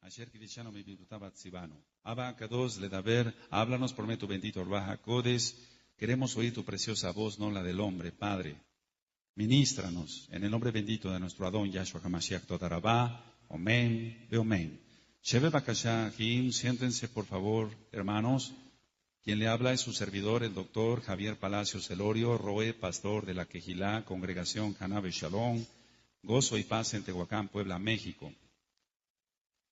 Asher Kidishano mi bibutabat Sibano. Abba Kadosh Ledaber, háblanos por medio tu bendito Orbaja Codes. Queremos oír tu preciosa voz, no la del hombre, Padre. Ministranos en el nombre bendito de nuestro Adón Yahshua HaMashiach Todarabá. Amén, amén. Sheve Bakasha Jim, siéntense por favor, hermanos. Quien le habla es su servidor, el doctor Javier Palacios Elorio, Roe, pastor de la Quejilá, Congregación Canabe Shalom, Gozo y Paz en Tehuacán, Puebla, México.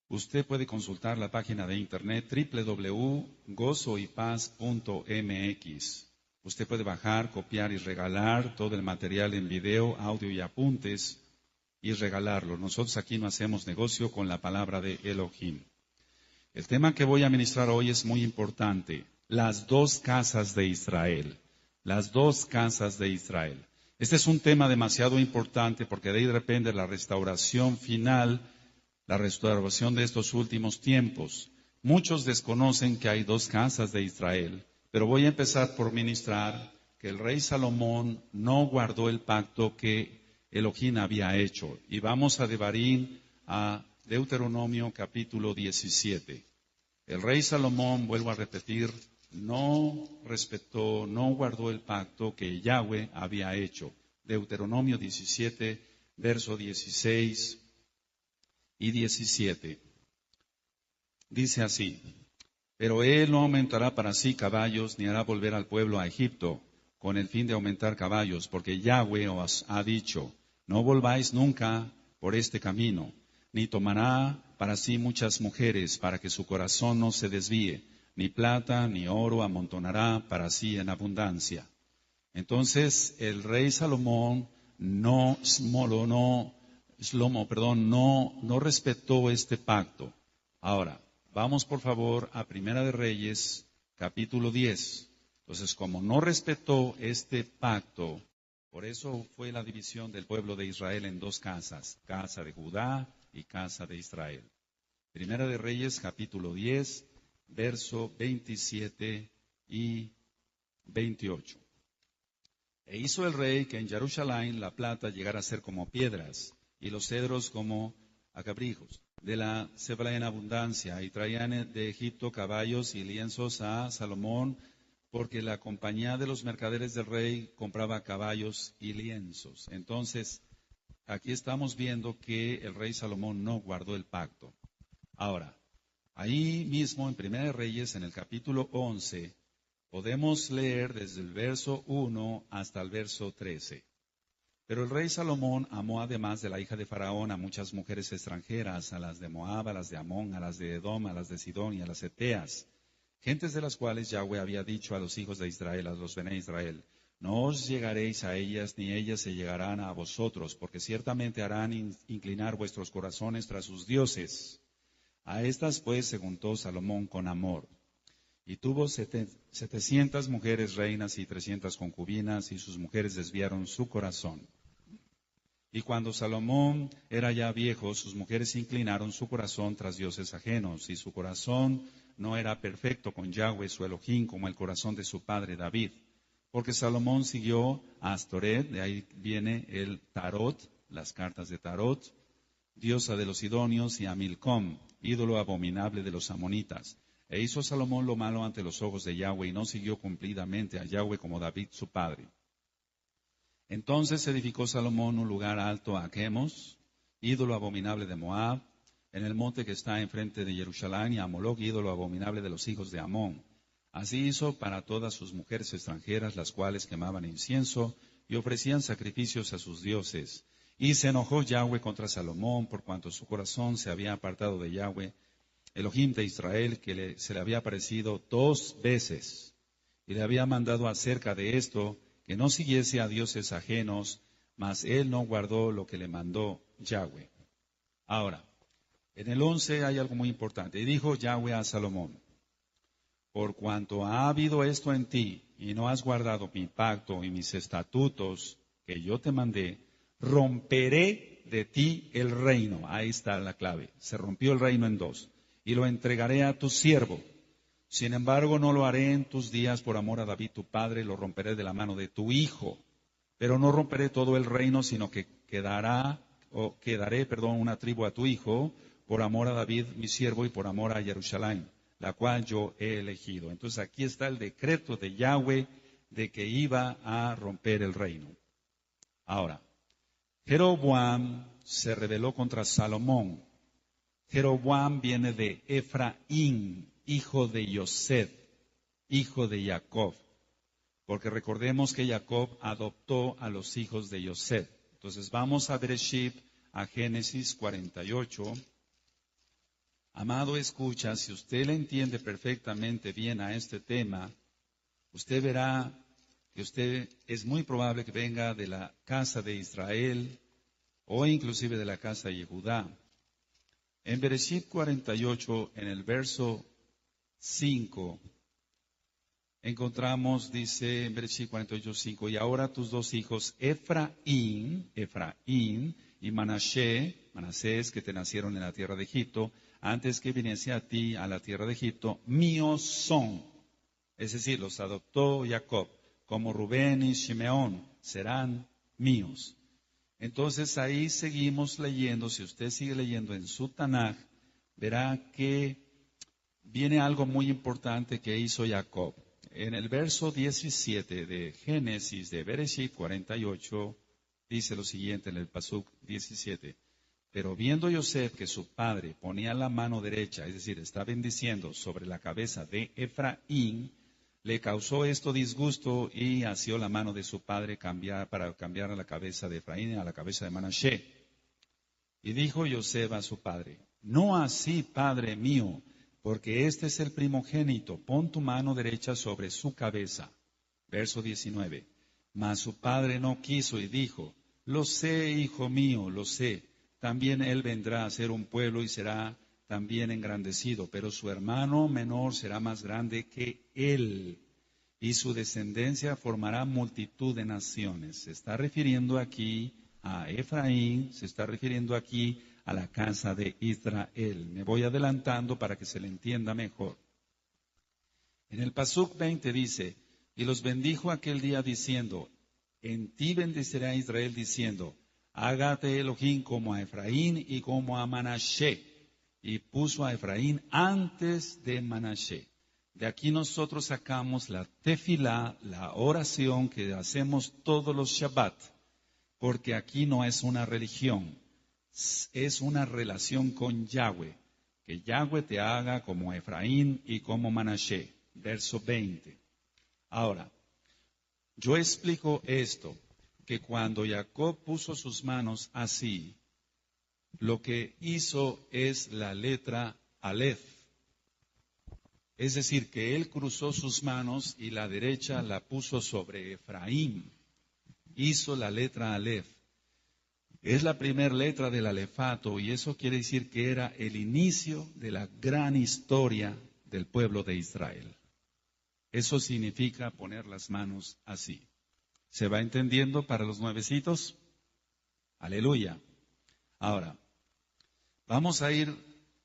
Usted puede consultar la página de internet www.gozoypaz.mx. Usted puede bajar, copiar y regalar todo el material en video, audio y apuntes y regalarlo. Nosotros aquí no hacemos negocio con la palabra de Elohim. El tema que voy a ministrar hoy es muy importante. Las dos casas de Israel. Las dos casas de Israel. Este es un tema demasiado importante porque de ahí depende la restauración final, la restauración de estos últimos tiempos. Muchos desconocen que hay dos casas de Israel, pero voy a empezar por ministrar que el rey Salomón no guardó el pacto que Elohim había hecho. Y vamos a Devarim, a Deuteronomio capítulo 17. El rey Salomón, vuelvo a repetir, no respetó, no guardó el pacto que Yahweh había hecho. Deuteronomio 17, verso 16 y 17. Dice así: pero él no aumentará para sí caballos, ni hará volver al pueblo a Egipto, con el fin de aumentar caballos, porque Yahweh os ha dicho, no volváis nunca por este camino, ni tomará para sí muchas mujeres, para que su corazón no se desvíe, ni plata ni oro amontonará para sí en abundancia. Entonces el rey Salomón no respetó este pacto. Ahora, vamos por favor a Primera de Reyes, capítulo 10. Entonces, como no respetó este pacto, por eso fue la división del pueblo de Israel en dos casas, casa de Judá y casa de Israel. Primera de Reyes, capítulo 10, verso 27 y 28. E hizo el rey que en Jerusalén la plata llegara a ser como piedras, y los cedros como acabrijos, de la cebra en abundancia, y traían de Egipto caballos y lienzos a Salomón, porque la compañía de los mercaderes del rey compraba caballos y lienzos. Entonces, aquí estamos viendo que el rey Salomón no guardó el pacto. Ahora, ahí mismo en Primera de Reyes, en el capítulo 11, podemos leer desde el verso 1 hasta el verso 13. Pero el rey Salomón amó además de la hija de Faraón a muchas mujeres extranjeras, a las de Moab, a las de Amón, a las de Edom, a las de Sidón y a las eteas, gentes de las cuales Yahweh había dicho a los hijos de Israel, a los Bené Israel, no os llegaréis a ellas, ni ellas se llegarán a vosotros, porque ciertamente harán inclinar vuestros corazones tras sus dioses. A estas pues se juntó Salomón con amor. Y tuvo 700 mujeres reinas y 300 concubinas, y sus mujeres desviaron su corazón. Y cuando Salomón era ya viejo, sus mujeres inclinaron su corazón tras dioses ajenos, y su corazón no era perfecto con Yahweh su Elohim, como el corazón de su padre David. Porque Salomón siguió a Astoret, de ahí viene el Tarot, las cartas de Tarot, diosa de los sidonios, y a Milcom, ídolo abominable de los amonitas. E hizo Salomón lo malo ante los ojos de Yahweh, y no siguió cumplidamente a Yahweh como David su padre. Entonces edificó Salomón un lugar alto a Chemos, ídolo abominable de Moab, en el monte que está enfrente de Jerusalén, y a Moloc, ídolo abominable de los hijos de Amón. Así hizo para todas sus mujeres extranjeras, las cuales quemaban incienso y ofrecían sacrificios a sus dioses. Y se enojó Yahweh contra Salomón, por cuanto su corazón se había apartado de Yahweh, Elohim de Israel, que se le había aparecido 2 veces, y le había mandado acerca de esto, que no siguiese a dioses ajenos, mas él no guardó lo que le mandó Yahweh. Ahora, en el 11 hay algo muy importante. Y dijo Yahweh a Salomón, por cuanto ha habido esto en ti, y no has guardado mi pacto y mis estatutos que yo te mandé, romperé de ti el reino. Ahí está la clave. Se rompió el reino en 2. Y lo entregaré a tu siervo. Sin embargo, no lo haré en tus días por amor a David tu padre, lo romperé de la mano de tu hijo. Pero no romperé todo el reino, sino que quedaré una tribu a tu hijo, por amor a David, mi siervo, y por amor a Jerusalén, la cual yo he elegido. Entonces aquí está el decreto de Yahweh de que iba a romper el reino. Ahora, Jeroboam se rebeló contra Salomón. Jeroboam viene de Efraín, hijo de Yosef, hijo de Jacob. Porque recordemos que Jacob adoptó a los hijos de Yosef. Entonces vamos a Bereshit, a Génesis 48. Amado, escucha, si usted le entiende perfectamente bien a este tema, usted verá que usted es muy probable que venga de la casa de Israel o inclusive de la casa de Judá. En Bereshit 48, en el verso 5, encontramos, dice en Bereshit 48, 5, y ahora tus dos hijos, Efraín y Manasés, que te nacieron en la tierra de Egipto, antes que viniese a ti a la tierra de Egipto, míos son. Es decir, los adoptó Jacob, como Rubén y Shimeón, serán míos. Entonces ahí seguimos leyendo, si usted sigue leyendo en su Tanaj, verá que viene algo muy importante que hizo Jacob. En el verso 17 de Génesis de Bereshit 48, dice lo siguiente en el Pasuk 17. Pero viendo Yosef que su padre ponía la mano derecha, es decir, está bendiciendo sobre la cabeza de Efraín, le causó esto disgusto y asió la mano de su padre para cambiar a la cabeza de Efraín a la cabeza de Manasés. Y dijo Yosef a su padre, no así, padre mío, porque este es el primogénito, pon tu mano derecha sobre su cabeza. Verso 19. Mas su padre no quiso y dijo, lo sé, hijo mío, lo sé, también él vendrá a ser un pueblo y será también engrandecido, pero su hermano menor será más grande que él, y su descendencia formará multitud de naciones. Se está refiriendo aquí a Efraín, se está refiriendo aquí a la casa de Israel. Me voy adelantando para que se le entienda mejor. En el Pasuk 20 dice, y los bendijo aquel día diciendo, en ti bendecirá Israel diciendo, hágate Elohim como a Efraín y como a Manasés. Y puso a Efraín antes de Manasés. De aquí nosotros sacamos la tefilá, la oración que hacemos todos los Shabbat, porque aquí no es una religión, es una relación con Yahweh, que Yahweh te haga como Efraín y como Manasés. Verso 20. Ahora, yo explico esto, que cuando Jacob puso sus manos así, lo que hizo es la letra Aleph. Es decir, que él cruzó sus manos y la derecha la puso sobre Efraín. Hizo la letra Aleph. Es la primera letra del alefato y eso quiere decir que era el inicio de la gran historia del pueblo de Israel. Eso significa poner las manos así. ¿Se va entendiendo para los nuevecitos? Aleluya. Ahora, vamos a ir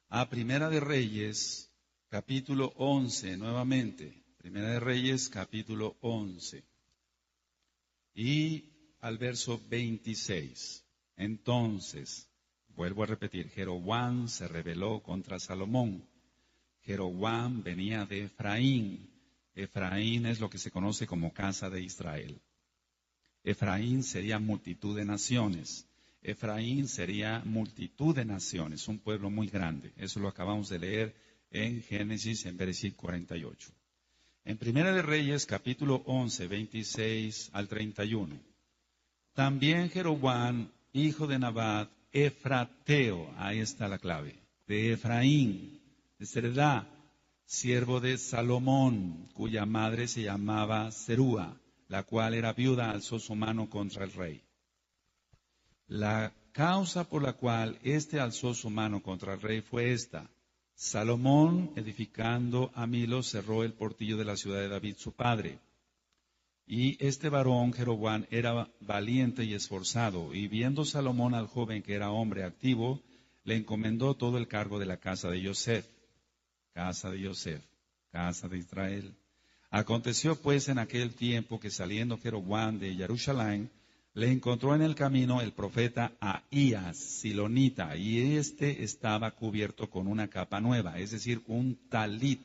a Primera de Reyes, capítulo 11, nuevamente. Primera de Reyes, capítulo 11. Y al verso 26. Entonces, vuelvo a repetir, Jeroboam se rebeló contra Salomón. Jeroboam venía de Efraín. Efraín es lo que se conoce como casa de Israel. Efraín sería multitud de naciones. Efraín sería multitud de naciones, un pueblo muy grande. Eso lo acabamos de leer en Génesis, en Bereshit 48. En Primera de Reyes, capítulo 11, 26 al 31. También Jeroboam, hijo de Nabat, Efrateo, ahí está la clave, de Efraín, de Sereda, siervo de Salomón, cuya madre se llamaba Serúa, la cual era viuda, alzó su mano contra el rey. La causa por la cual éste alzó su mano contra el rey fue esta. Salomón, edificando a Milo, cerró el portillo de la ciudad de David, su padre. Y este varón, Jeroboam, era valiente y esforzado, y viendo Salomón al joven que era hombre activo, le encomendó todo el cargo de la casa de Yosef. Casa de Yosef, casa de Israel. Aconteció pues en aquel tiempo que saliendo Jeroboam de Jerusalén, le encontró en el camino el profeta Ahías, silonita, y este estaba cubierto con una capa nueva, es decir, un talit.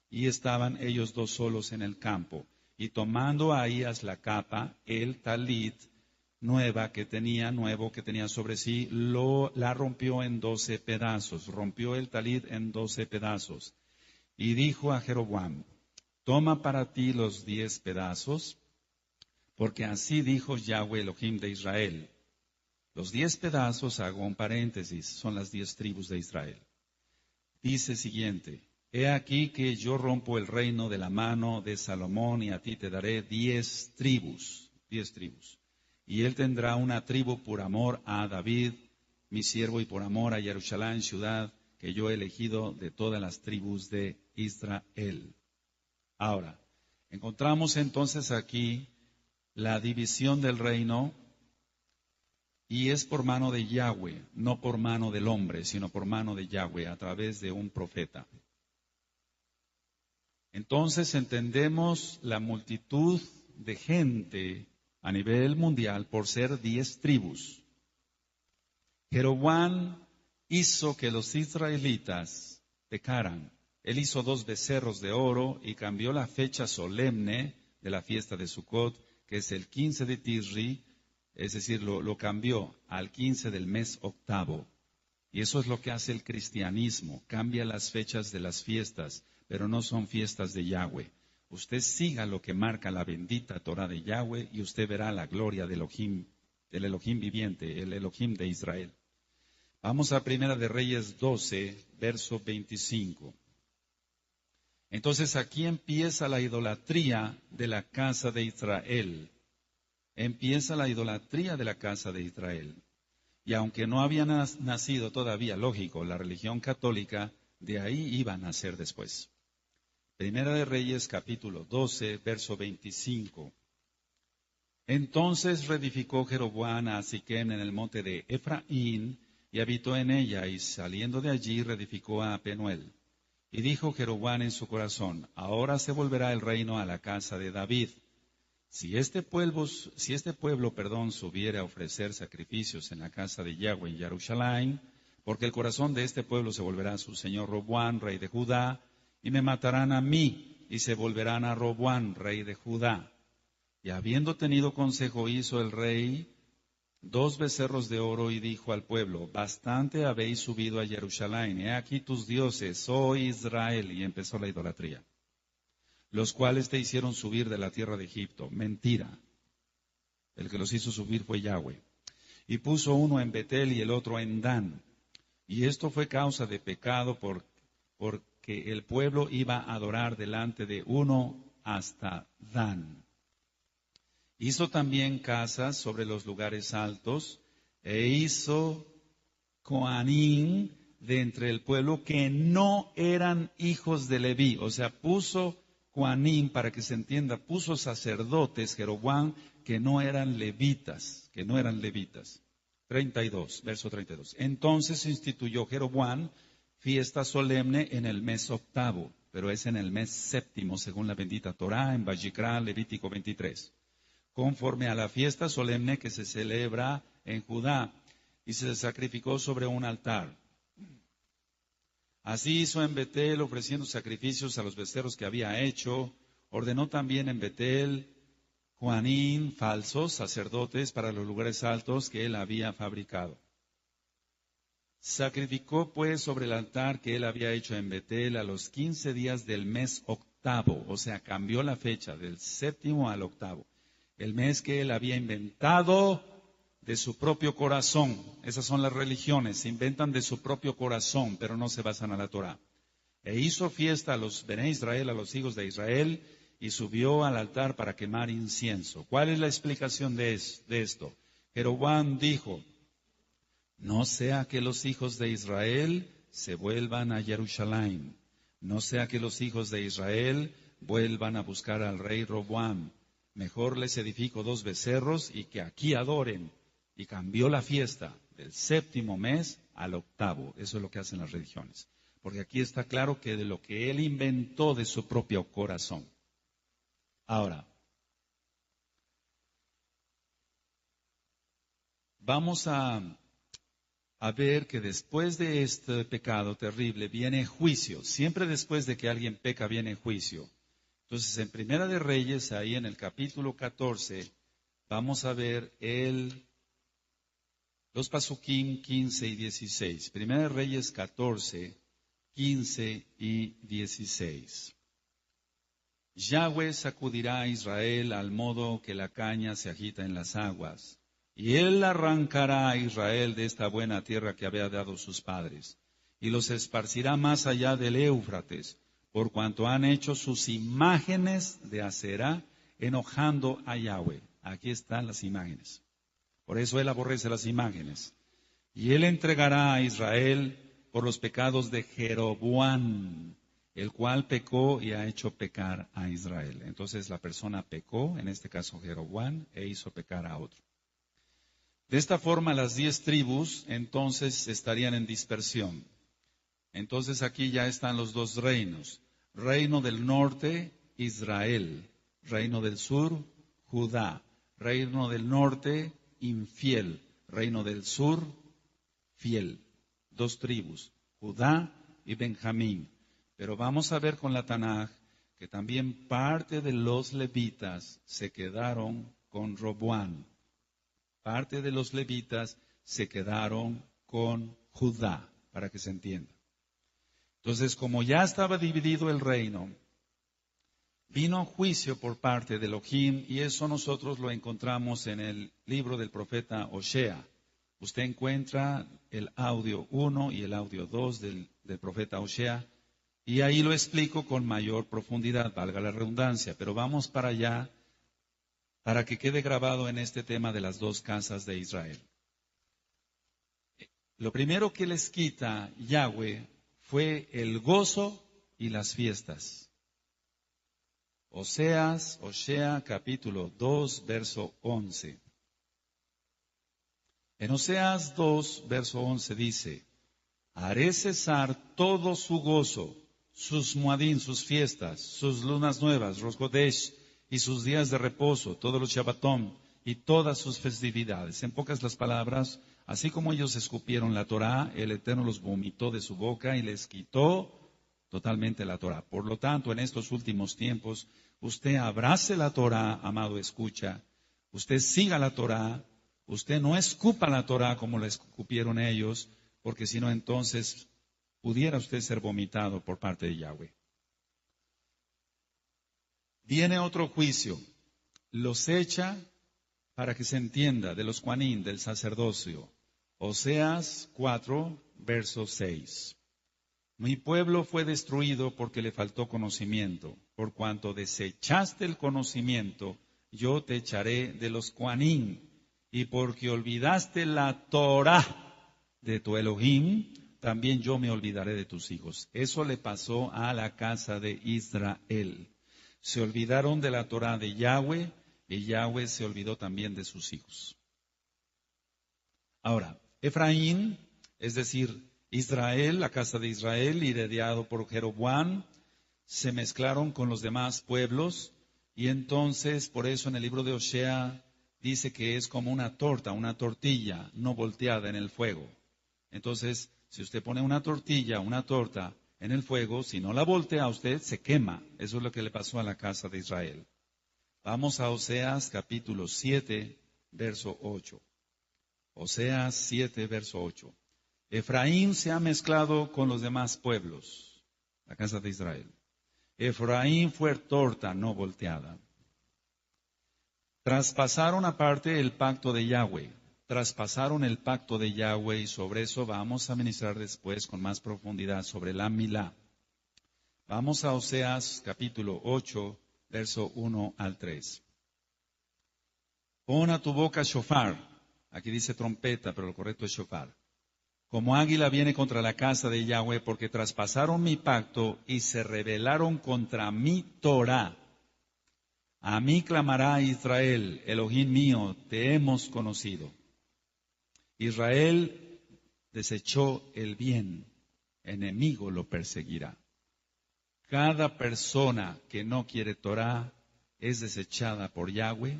Y estaban ellos dos solos en el campo. Y tomando a Ahías la capa, el talit nuevo que tenía sobre sí, la rompió en 12 pedazos. Rompió el talit en 12 pedazos. Y dijo a Jeroboam, toma para ti los 10 pedazos, porque así dijo Yahweh Elohim de Israel. Los 10 pedazos, hago un paréntesis, son las 10 tribus de Israel. Dice siguiente, he aquí que yo rompo el reino de la mano de Salomón y a ti te daré 10 tribus, 10 tribus. Y él tendrá una tribu por amor a David, mi siervo, y por amor a Jerusalén, ciudad que yo he elegido de todas las tribus de Israel. Ahora, encontramos entonces aquí la división del reino, y es por mano de Yahweh, no por mano del hombre, sino por mano de Yahweh, a través de un profeta. Entonces entendemos la multitud de gente a nivel mundial por ser 10 tribus. Jeroboam hizo que los israelitas pecaran. Él hizo 2 becerros de oro y cambió la fecha solemne de la fiesta de Sucot, que es el 15 de Tisri, es decir, lo cambió al 15 del mes octavo. Y eso es lo que hace el cristianismo, cambia las fechas de las fiestas, pero no son fiestas de Yahweh. Usted siga lo que marca la bendita Torah de Yahweh y usted verá la gloria del Elohim viviente, el Elohim de Israel. Vamos a Primera de Reyes 12, verso 25. Entonces aquí empieza la idolatría de la casa de Israel. Empieza la idolatría de la casa de Israel. Y aunque no había nacido todavía, lógico, la religión católica, de ahí iba a nacer después. Primera de Reyes, capítulo 12, verso 25. Entonces reedificó Jeroboam a Siquem en el monte de Efraín, y habitó en ella, y saliendo de allí reedificó a Penuel. Y dijo Jeroboam en su corazón, ahora se volverá el reino a la casa de David. Si este pueblo, subiera a ofrecer sacrificios en la casa de Yahweh en Jerusalén, porque el corazón de este pueblo se volverá a su señor Roboam, rey de Judá, y me matarán a mí, y se volverán a Roboam, rey de Judá. Y habiendo tenido consejo, hizo el rey 2 becerros de oro, y dijo al pueblo, bastante habéis subido a Jerusalén, he aquí tus dioses, oh Israel, y empezó la idolatría. Los cuales te hicieron subir de la tierra de Egipto. Mentira. El que los hizo subir fue Yahweh. Y puso uno en Betel y el otro en Dan. Y esto fue causa de pecado porque el pueblo iba a adorar delante de uno hasta Dan. Hizo también casas sobre los lugares altos e hizo coanín de entre el pueblo que no eran hijos de Leví. O sea, puso Juanín, para que se entienda, puso sacerdotes, Jeroboam, que no eran levitas. 32, verso 32. Entonces instituyó Jeroboam fiesta solemne en el mes octavo, pero es en el mes séptimo, según la bendita Torá, en Vayikra, Levítico 23. Conforme a la fiesta solemne que se celebra en Judá, y se sacrificó sobre un altar. Así hizo en Betel, ofreciendo sacrificios a los becerros que había hecho. Ordenó también en Betel Juanín, falsos sacerdotes para los lugares altos que él había fabricado. Sacrificó pues sobre el altar que él había hecho en Betel a los 15 días del mes octavo, o sea, cambió la fecha del séptimo al octavo, el mes que él había inventado de su propio corazón. Esas son las religiones, se inventan de su propio corazón, pero no se basan a la Torá. E hizo fiesta a los Bené Israel, a los hijos de Israel, y subió al altar para quemar incienso. ¿Cuál es la explicación de esto? Jeroboam dijo, no sea que los hijos de Israel se vuelvan a Jerusalén, no sea que los hijos de Israel vuelvan a buscar al rey Roboam. Mejor les edifico 2 becerros y que aquí adoren. Y cambió la fiesta del séptimo mes al octavo. Eso es lo que hacen las religiones. Porque aquí está claro que de lo que él inventó de su propio corazón. Ahora, vamos a ver que después de este pecado terrible viene juicio. Siempre después de que alguien peca viene juicio. Entonces, en Primera de Reyes, ahí en el capítulo 14, vamos a ver los pasuquim 15 y 16. Primera de Reyes 14, 15 y 16. Yahweh sacudirá a Israel al modo que la caña se agita en las aguas, y él arrancará a Israel de esta buena tierra que había dado sus padres, y los esparcirá más allá del Éufrates, por cuanto han hecho sus imágenes de Aserá, enojando a Yahweh. Aquí están las imágenes. Por eso él aborrece las imágenes. Y él entregará a Israel por los pecados de Jeroboam, el cual pecó y ha hecho pecar a Israel. Entonces la persona pecó, en este caso Jeroboam, e hizo pecar a otro. De esta forma las 10 tribus entonces estarían en dispersión. Entonces aquí ya están los dos reinos. Reino del norte, Israel. Reino del sur, Judá. Reino del norte, infiel. Reino del sur, fiel. 2 tribus, Judá y Benjamín. Pero vamos a ver con la Tanaj que también parte de los levitas se quedaron con Roboam. Parte de los levitas se quedaron con Judá, para que se entienda. Entonces, como ya estaba dividido el reino, vino juicio por parte de Elohim, y eso nosotros lo encontramos en el libro del profeta Osea. Usted encuentra el audio 1 y el audio 2 del profeta Osea, y ahí lo explico con mayor profundidad, valga la redundancia, pero vamos para allá para que quede grabado en este tema de las 2 casas de Israel. Lo primero que les quita Yahweh fue el gozo y las fiestas. Osea capítulo 2, verso 11. En Oseas 2, verso 11 dice: haré cesar todo su gozo, sus muadín, sus fiestas, sus lunas nuevas, Rosh Chodesh, y sus días de reposo, todos los Shabbatón y todas sus festividades. En pocas las palabras, así como ellos escupieron la Torá, el Eterno los vomitó de su boca y les quitó totalmente la Torá. Por lo tanto, en estos últimos tiempos, usted abrace la Torá, amado escucha, usted siga la Torá, usted no escupa la Torá como la escupieron ellos, porque si no, entonces pudiera usted ser vomitado por parte de Yahweh. Viene otro juicio, los echa para que se entienda, de los Juanín, del sacerdocio. Oseas 4, verso 6. Mi pueblo fue destruido porque le faltó conocimiento. Por cuanto desechaste el conocimiento, yo te echaré de los Juanín. Y porque olvidaste la Torá de tu Elohim, también yo me olvidaré de tus hijos. Eso le pasó a la casa de Israel. Se olvidaron de la Torá de Yahweh, y Yahweh se olvidó también de sus hijos. Ahora, Efraín, es decir, Israel, la casa de Israel, liderado por Jeroboam, se mezclaron con los demás pueblos, y entonces, por eso en el libro de Osea dice que es como una tortilla, no volteada en el fuego. Entonces, si usted pone una torta en el fuego, si no la voltea usted, se quema. Eso es lo que le pasó a la casa de Israel. Vamos a Oseas capítulo 7, verso 8. Oseas 7, verso 8. Efraín se ha mezclado con los demás pueblos, la casa de Israel. Efraín fue torta, no volteada. Traspasaron aparte el pacto de Yahweh. Traspasaron el pacto de Yahweh, y sobre eso vamos a ministrar después con más profundidad sobre la Milá. Vamos a Oseas capítulo 8, verso 1 al 3. Pon a tu boca shofar. Aquí dice trompeta, pero lo correcto es shofar. Como águila viene contra la casa de Yahweh, porque traspasaron mi pacto y se rebelaron contra mi Torá. A mí clamará Israel, Elohim mío, te hemos conocido. Israel desechó el bien, enemigo lo perseguirá. Cada persona que no quiere Torá es desechada por Yahweh,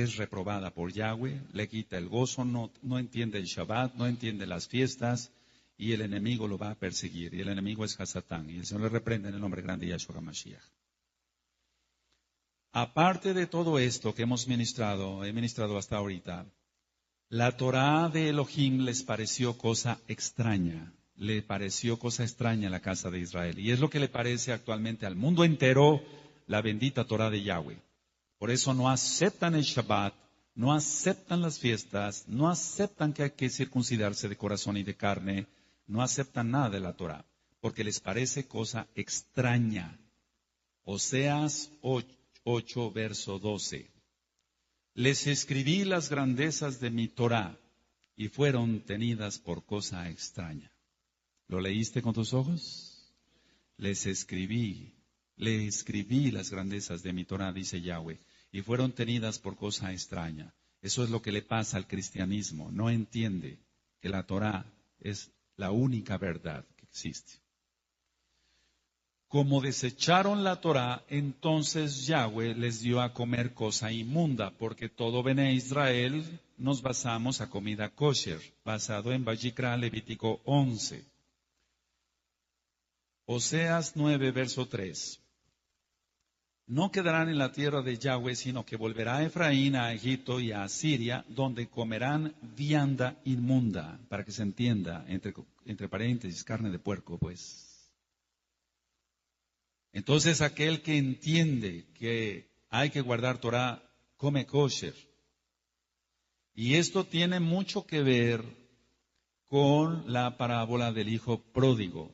es reprobada por Yahweh, le quita el gozo, no entiende el Shabbat, no entiende las fiestas, y el enemigo lo va a perseguir, y el enemigo es Hasatán, y el Señor le reprende en el nombre grande de Yahshua HaMashiach. Aparte de todo esto que he ministrado hasta ahorita, la Torá de Elohim les pareció cosa extraña, le pareció cosa extraña a la casa de Israel, y es lo que le parece actualmente al mundo entero la bendita Torá de Yahweh. Por eso no aceptan el Shabbat, no aceptan las fiestas, no aceptan que hay que circuncidarse de corazón y de carne, no aceptan nada de la Torá, porque les parece cosa extraña. Oseas 8, verso 12. Les escribí las grandezas de mi Torá y fueron tenidas por cosa extraña. ¿Lo leíste con tus ojos? Le escribí las grandezas de mi Torá, dice Yahweh, y fueron tenidas por cosa extraña. Eso es lo que le pasa al cristianismo. No entiende que la Torá es la única verdad que existe. Como desecharon la Torá, entonces Yahweh les dio a comer cosa inmunda, porque todo Bene Israel nos basamos a comida kosher, basado en Vayikra, Levítico 11. Oseas 9, verso 3. No quedarán en la tierra de Yahweh, sino que volverá Efraín a Egipto y a Asiria, donde comerán vianda inmunda, para que se entienda, entre paréntesis, carne de puerco, pues. Entonces aquel que entiende que hay que guardar Torah, come kosher. Y esto tiene mucho que ver con la parábola del hijo pródigo.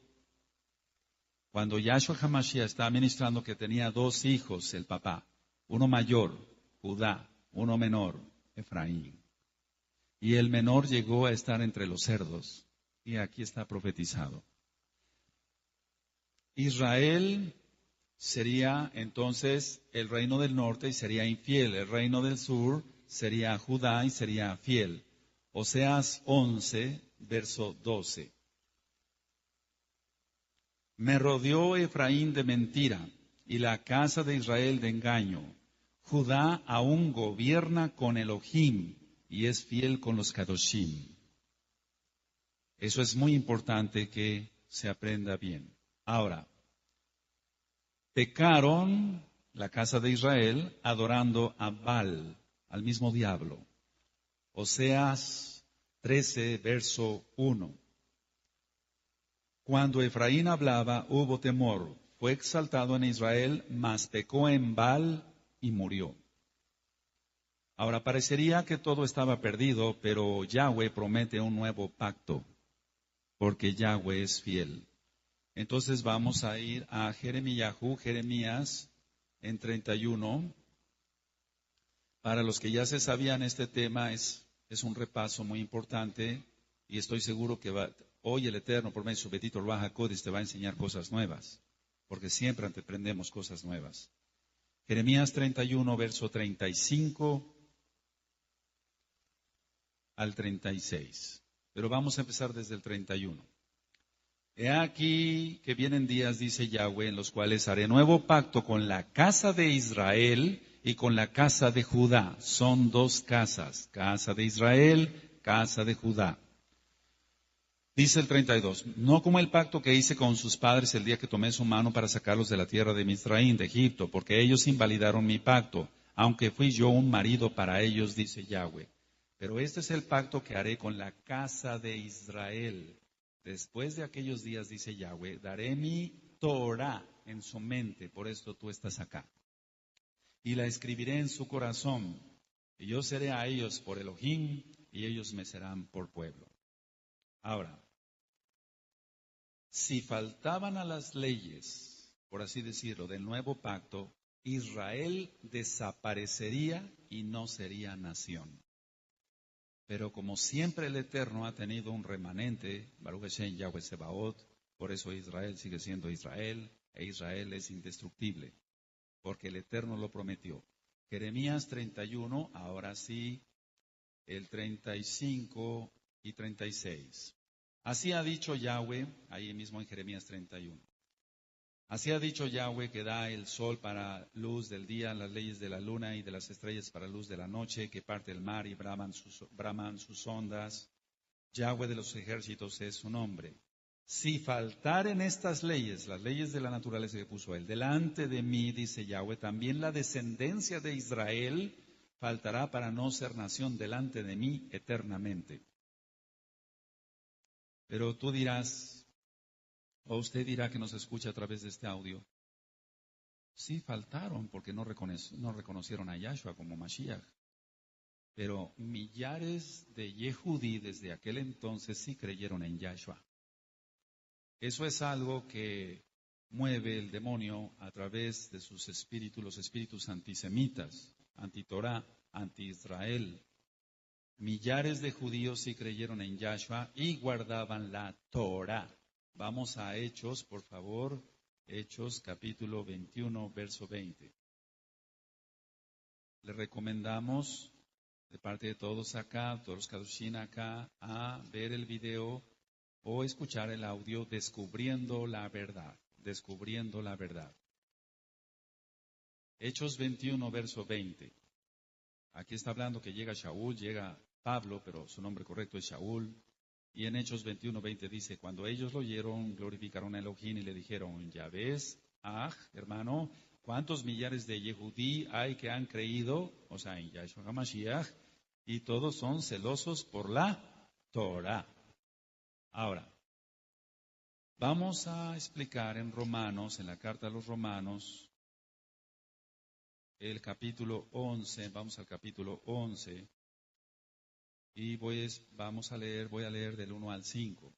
Cuando Yahshua HaMashiach estaba ministrando que tenía 2 hijos, el papá, uno mayor, Judá, uno menor, Efraín. Y el menor llegó a estar entre los cerdos. Y aquí está profetizado. Israel sería entonces el reino del norte y sería infiel. El reino del sur sería Judá y sería fiel. Oseas 11, verso 12. Me rodeó Efraín de mentira y la casa de Israel de engaño. Judá aún gobierna con Elohim y es fiel con los Kadoshim. Eso es muy importante que se aprenda bien. Ahora, pecaron la casa de Israel adorando a Baal, al mismo diablo. Oseas 13, verso 1. Cuando Efraín hablaba, hubo temor. Fue exaltado en Israel, mas pecó en Baal y murió. Ahora, parecería que todo estaba perdido, pero Yahweh promete un nuevo pacto, porque Yahweh es fiel. Entonces vamos a ir a Jeremías en 31. Para los que ya se sabían este tema, es un repaso muy importante y estoy seguro que hoy el Eterno, por medio de su bendito Ruach HaKodesh, te va a enseñar cosas nuevas, porque siempre aprendemos cosas nuevas. Jeremías 31, verso 35 al 36. Pero vamos a empezar desde el 31. He aquí que vienen días, dice Yahweh, en los cuales haré nuevo pacto con la casa de Israel y con la casa de Judá. Son 2 casas, casa de Israel, casa de Judá. Dice el 32, no como el pacto que hice con sus padres el día que tomé su mano para sacarlos de la tierra de Misraín, de Egipto, porque ellos invalidaron mi pacto, aunque fui yo un marido para ellos, dice Yahweh. Pero este es el pacto que haré con la casa de Israel. Después de aquellos días, dice Yahweh, daré mi Torah en su mente, por esto tú estás acá. Y la escribiré en su corazón, y yo seré a ellos por Elohim, y ellos me serán por pueblo. Ahora, si faltaban a las leyes, por así decirlo, del nuevo pacto, Israel desaparecería y no sería nación. Pero como siempre el Eterno ha tenido un remanente, Baruch Hashem Yahweh Sebaot, por eso Israel sigue siendo Israel, e Israel es indestructible, porque el Eterno lo prometió. Jeremías 31, ahora sí, el 35 y 36. Así ha dicho Yahweh, ahí mismo en Jeremías 31. Así ha dicho Yahweh, que da el sol para luz del día, las leyes de la luna y de las estrellas para luz de la noche, que parte el mar y braman sus ondas. Yahweh de los ejércitos es su nombre. Si faltaren estas leyes, las leyes de la naturaleza que puso él, delante de mí, dice Yahweh, también la descendencia de Israel faltará para no ser nación delante de mí eternamente. Pero tú dirás, o usted dirá que nos escucha a través de este audio, sí faltaron porque no reconocieron a Yahshua como Mashiach. Pero millares de Yehudí desde aquel entonces sí creyeron en Yahshua. Eso es algo que mueve el demonio a través de sus espíritus, los espíritus antisemitas, anti-Torah, anti-Israel. Millares de judíos sí creyeron en Yahshua y guardaban la Torah. Vamos a Hechos, por favor. Hechos capítulo 21, verso 20. Le recomendamos, de parte de todos acá, todos los Kadoshim acá, a ver el video o escuchar el audio Descubriendo la Verdad. Descubriendo la Verdad. Hechos 21, verso 20. Aquí está hablando que llega Shaul, llega Pablo, pero su nombre correcto es Shaul. Y en Hechos 21, 20 dice, cuando ellos lo oyeron, glorificaron a Elohim y le dijeron, ya ves, hermano, ¿cuántos millares de Yehudí hay que han creído? O sea, en Yahshua HaMashiach, y todos son celosos por la Torah. Ahora, vamos a explicar en Romanos, en la carta a los Romanos, el capítulo 11, vamos al capítulo 11, y voy a leer del 1 al 5.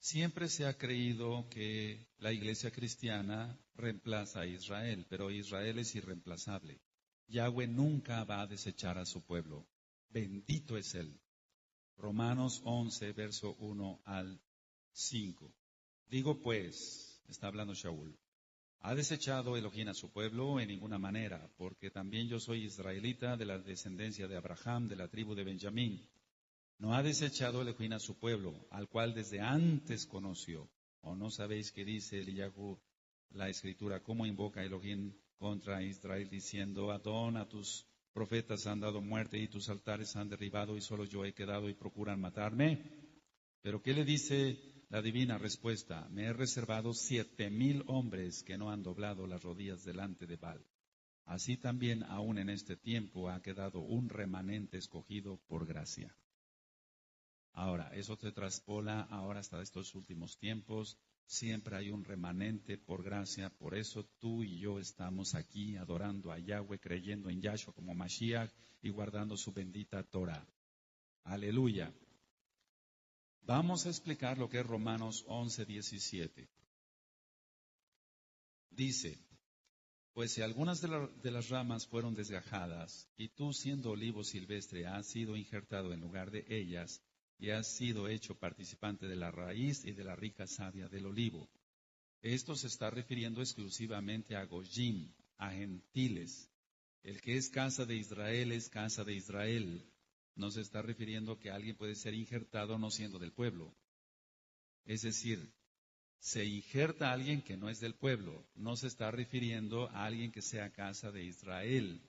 Siempre se ha creído que la iglesia cristiana reemplaza a Israel, pero Israel es irreemplazable. Yahweh nunca va a desechar a su pueblo. Bendito es Él. Romanos 11, verso 1 al 5. Digo pues, está hablando Shaul, ¿ha desechado Elohim a su pueblo? En ninguna manera, porque también yo soy israelita de la descendencia de Abraham, de la tribu de Benjamín. ¿No ha desechado Elohim a su pueblo, al cual desde antes conoció? ¿O no sabéis qué dice Eliyahu, la escritura, cómo invoca Elohim contra Israel, diciendo, Adón, a tus profetas han dado muerte y tus altares han derribado y solo yo he quedado y procuran matarme? Pero ¿qué le dice la divina respuesta? Me he reservado 7,000 hombres que no han doblado las rodillas delante de Baal. Así también aún en este tiempo ha quedado un remanente escogido por gracia. Ahora, eso se traspola ahora hasta estos últimos tiempos. Siempre hay un remanente por gracia. Por eso tú y yo estamos aquí adorando a Yahweh, creyendo en Yahshua como Mashiach y guardando su bendita Torah. Aleluya. Vamos a explicar lo que es Romanos 11, 17. Dice, pues si algunas de las ramas fueron desgajadas, y tú siendo olivo silvestre has sido injertado en lugar de ellas, y has sido hecho participante de la raíz y de la rica savia del olivo. Esto se está refiriendo exclusivamente a Goyim, a gentiles. El que es casa de Israel es casa de Israel. No se está refiriendo que alguien puede ser injertado no siendo del pueblo. Es decir, se injerta a alguien que no es del pueblo. No se está refiriendo a alguien que sea casa de Israel.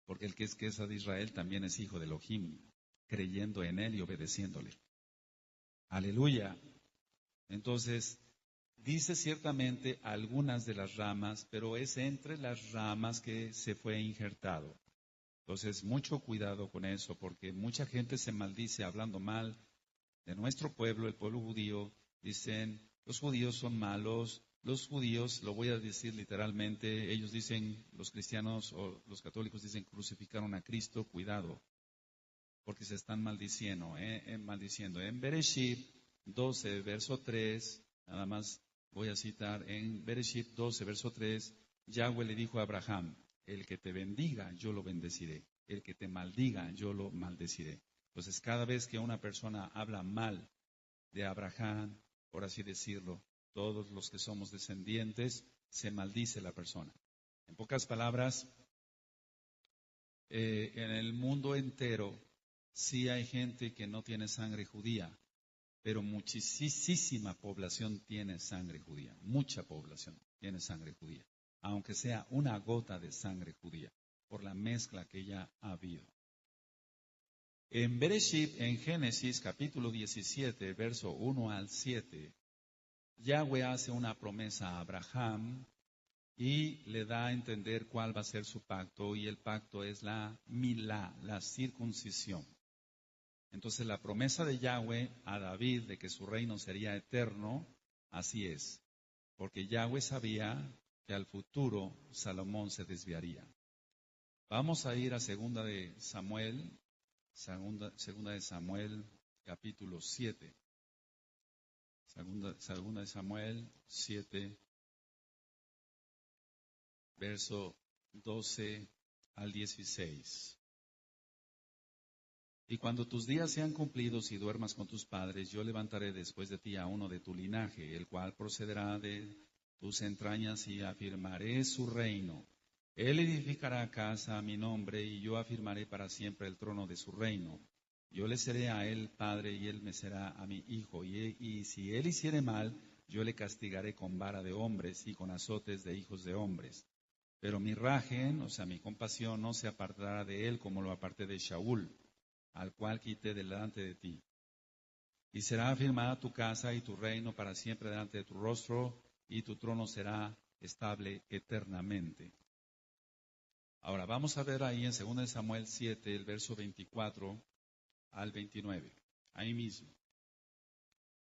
Porque el que es casa de Israel también es hijo de Elohim, creyendo en él y obedeciéndole. Aleluya. Entonces, dice ciertamente algunas de las ramas, pero es entre las ramas que se fue injertado. Entonces, mucho cuidado con eso, porque mucha gente se maldice hablando mal de nuestro pueblo, el pueblo judío. Dicen, los judíos son malos, los judíos, lo voy a decir literalmente, ellos dicen, los cristianos o los católicos dicen, crucificaron a Cristo, cuidado, porque se están maldiciendo. En Bereshit 12, verso 3, nada más voy a citar, en Bereshit 12, verso 3, Yahweh le dijo a Abraham, el que te bendiga, yo lo bendeciré, el que te maldiga, yo lo maldeciré. Entonces, cada vez que una persona habla mal de Abraham, por así decirlo, todos los que somos descendientes, se maldice la persona. En pocas palabras, en el mundo entero, sí hay gente que no tiene sangre judía, pero muchísima población tiene sangre judía, mucha población tiene sangre judía, aunque sea una gota de sangre judía, por la mezcla que ya ha habido. En Bereshit, en Génesis capítulo 17, verso 1 al 7, Yahweh hace una promesa a Abraham y le da a entender cuál va a ser su pacto, y el pacto es la milá, la circuncisión. Entonces la promesa de Yahweh a David de que su reino sería eterno, así es, porque Yahweh sabía que al futuro Salomón se desviaría. Vamos a ir a segunda de Samuel capítulo 7. Segunda de Samuel 7, verso 12 al 16. Y cuando tus días sean cumplidos y duermas con tus padres, yo levantaré después de ti a uno de tu linaje, el cual procederá de tus entrañas, y afirmaré su reino. Él edificará casa a mi nombre, y yo afirmaré para siempre el trono de su reino. Yo le seré a él padre, y él me será a mi hijo. Y si él hiciere mal, yo le castigaré con vara de hombres y con azotes de hijos de hombres. Pero mi rajen, o sea, mi compasión, no se apartará de él como lo aparté de Shaul, al cual quité delante de ti. Y será afirmada tu casa y tu reino para siempre delante de tu rostro, y tu trono será estable eternamente. Ahora vamos a ver ahí en 2 Samuel 7, el verso 24 al 29, ahí mismo.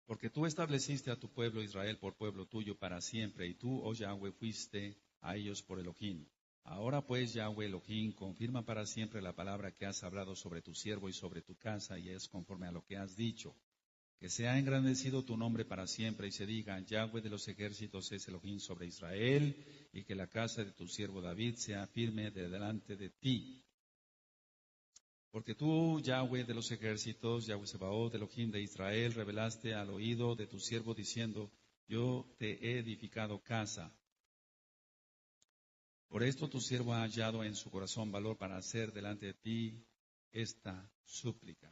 Porque tú estableciste a tu pueblo Israel por pueblo tuyo para siempre, y tú, oh Yahweh, fuiste a ellos por Elohim. Ahora pues, Yahweh Elohim, confirma para siempre la palabra que has hablado sobre tu siervo y sobre tu casa, y es conforme a lo que has dicho. Que sea engrandecido tu nombre para siempre, y se diga, Yahweh de los ejércitos es Elohim sobre Israel, y que la casa de tu siervo David sea firme de delante de ti. Porque tú, Yahweh de los ejércitos, Yahweh Sebaot, Elohim de Israel, revelaste al oído de tu siervo diciendo, yo te he edificado casa. Por esto tu siervo ha hallado en su corazón valor para hacer delante de ti esta súplica.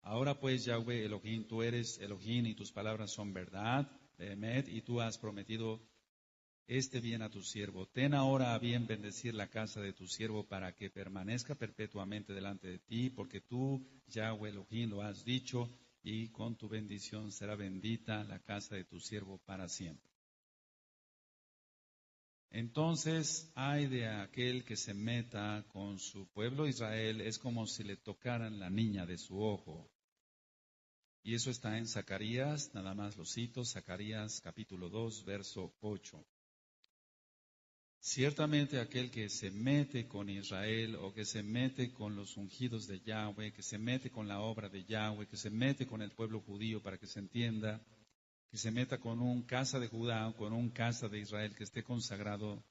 Ahora pues, Yahweh Elohim, tú eres Elohim y tus palabras son verdad, Behemet, y tú has prometido este bien a tu siervo. Ten ahora a bien bendecir la casa de tu siervo para que permanezca perpetuamente delante de ti, porque tú, Yahweh Elohim, lo has dicho, y con tu bendición será bendita la casa de tu siervo para siempre. Entonces, ay de aquel que se meta con su pueblo Israel, es como si le tocaran la niña de su ojo. Y eso está en Zacarías, nada más lo cito, Zacarías capítulo 2, verso 8. Ciertamente aquel que se mete con Israel, o que se mete con los ungidos de Yahweh, que se mete con la obra de Yahweh, que se mete con el pueblo judío, para que se entienda, que se meta con un casa de Judá o con un casa de Israel que esté consagrado,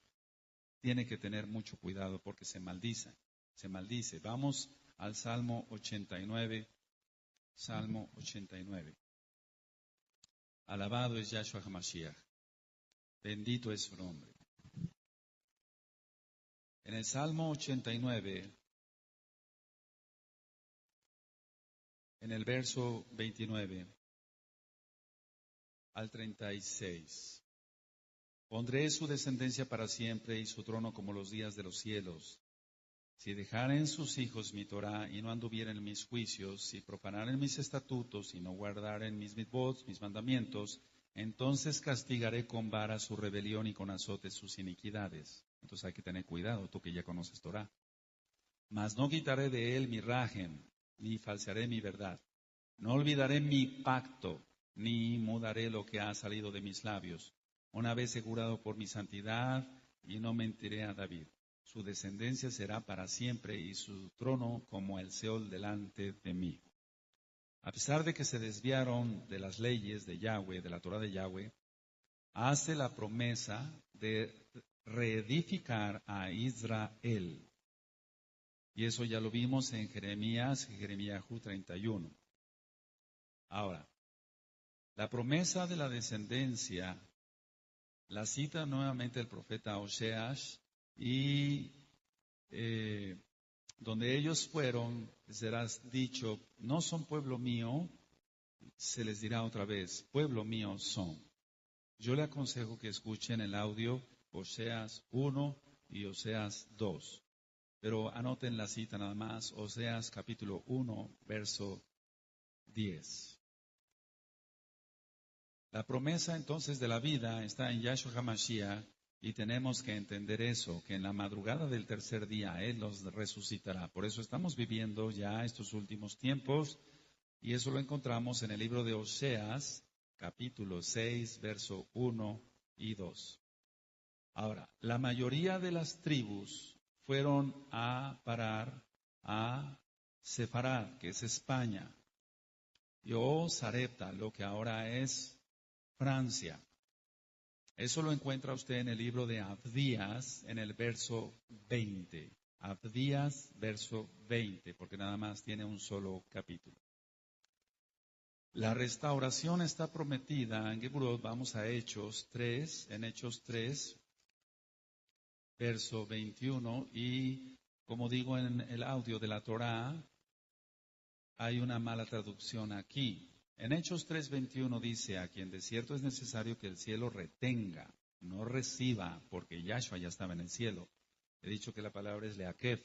tiene que tener mucho cuidado porque se maldice. Se maldice. Vamos al Salmo 89. Salmo 89. Alabado es Yahshua HaMashiach. Bendito es su nombre. En el Salmo 89, en el verso 29 al 36. Pondré su descendencia para siempre y su trono como los días de los cielos. Si dejaren sus hijos mi Torah y no anduvieren en mis juicios, si profanaren mis estatutos y no guardaren mis mitzvot, mis mandamientos, entonces castigaré con vara su rebelión y con azotes sus iniquidades. Entonces hay que tener cuidado, tú que ya conoces Torah. Mas no quitaré de él mi rajem, ni falsearé mi verdad. No olvidaré mi pacto, ni mudaré lo que ha salido de mis labios. Una vez jurado por mi santidad, y no mentiré a David. Su descendencia será para siempre, y su trono como el Seol delante de mí. A pesar de que se desviaron de las leyes de Yahweh, de la Torah de Yahweh, hace la promesa de reedificar a Israel. Y eso ya lo vimos en Jeremías 31. Ahora, la promesa de la descendencia la cita nuevamente el profeta Oseas, y donde ellos fueron, serás dicho, no son pueblo mío, se les dirá otra vez, pueblo mío son. Yo le aconsejo que escuchen el audio Oseas 1 y Oseas 2. Pero anoten la cita nada más, Oseas capítulo 1, verso 10. La promesa entonces de la vida está en Yahshua HaMashiach y tenemos que entender eso, que en la madrugada del tercer día Él los resucitará. Por eso estamos viviendo ya estos últimos tiempos y eso lo encontramos en el libro de Oseas, capítulo 6, verso 1 y 2. Ahora, la mayoría de las tribus fueron a parar a Sefarad, que es España, y Sarepta, lo que ahora es Francia. Eso lo encuentra usted en el libro de Abdías, en el verso 20. Abdías, verso 20, porque nada más tiene un solo capítulo. La restauración está prometida en Geburot. Vamos a Hechos 3, en Hechos 3, verso 21, y como digo en el audio de la Torá, hay una mala traducción aquí. En Hechos 3:21 dice, a quien de cierto es necesario que el cielo retenga, no reciba, porque Yahshua ya estaba en el cielo. He dicho que la palabra es leakef.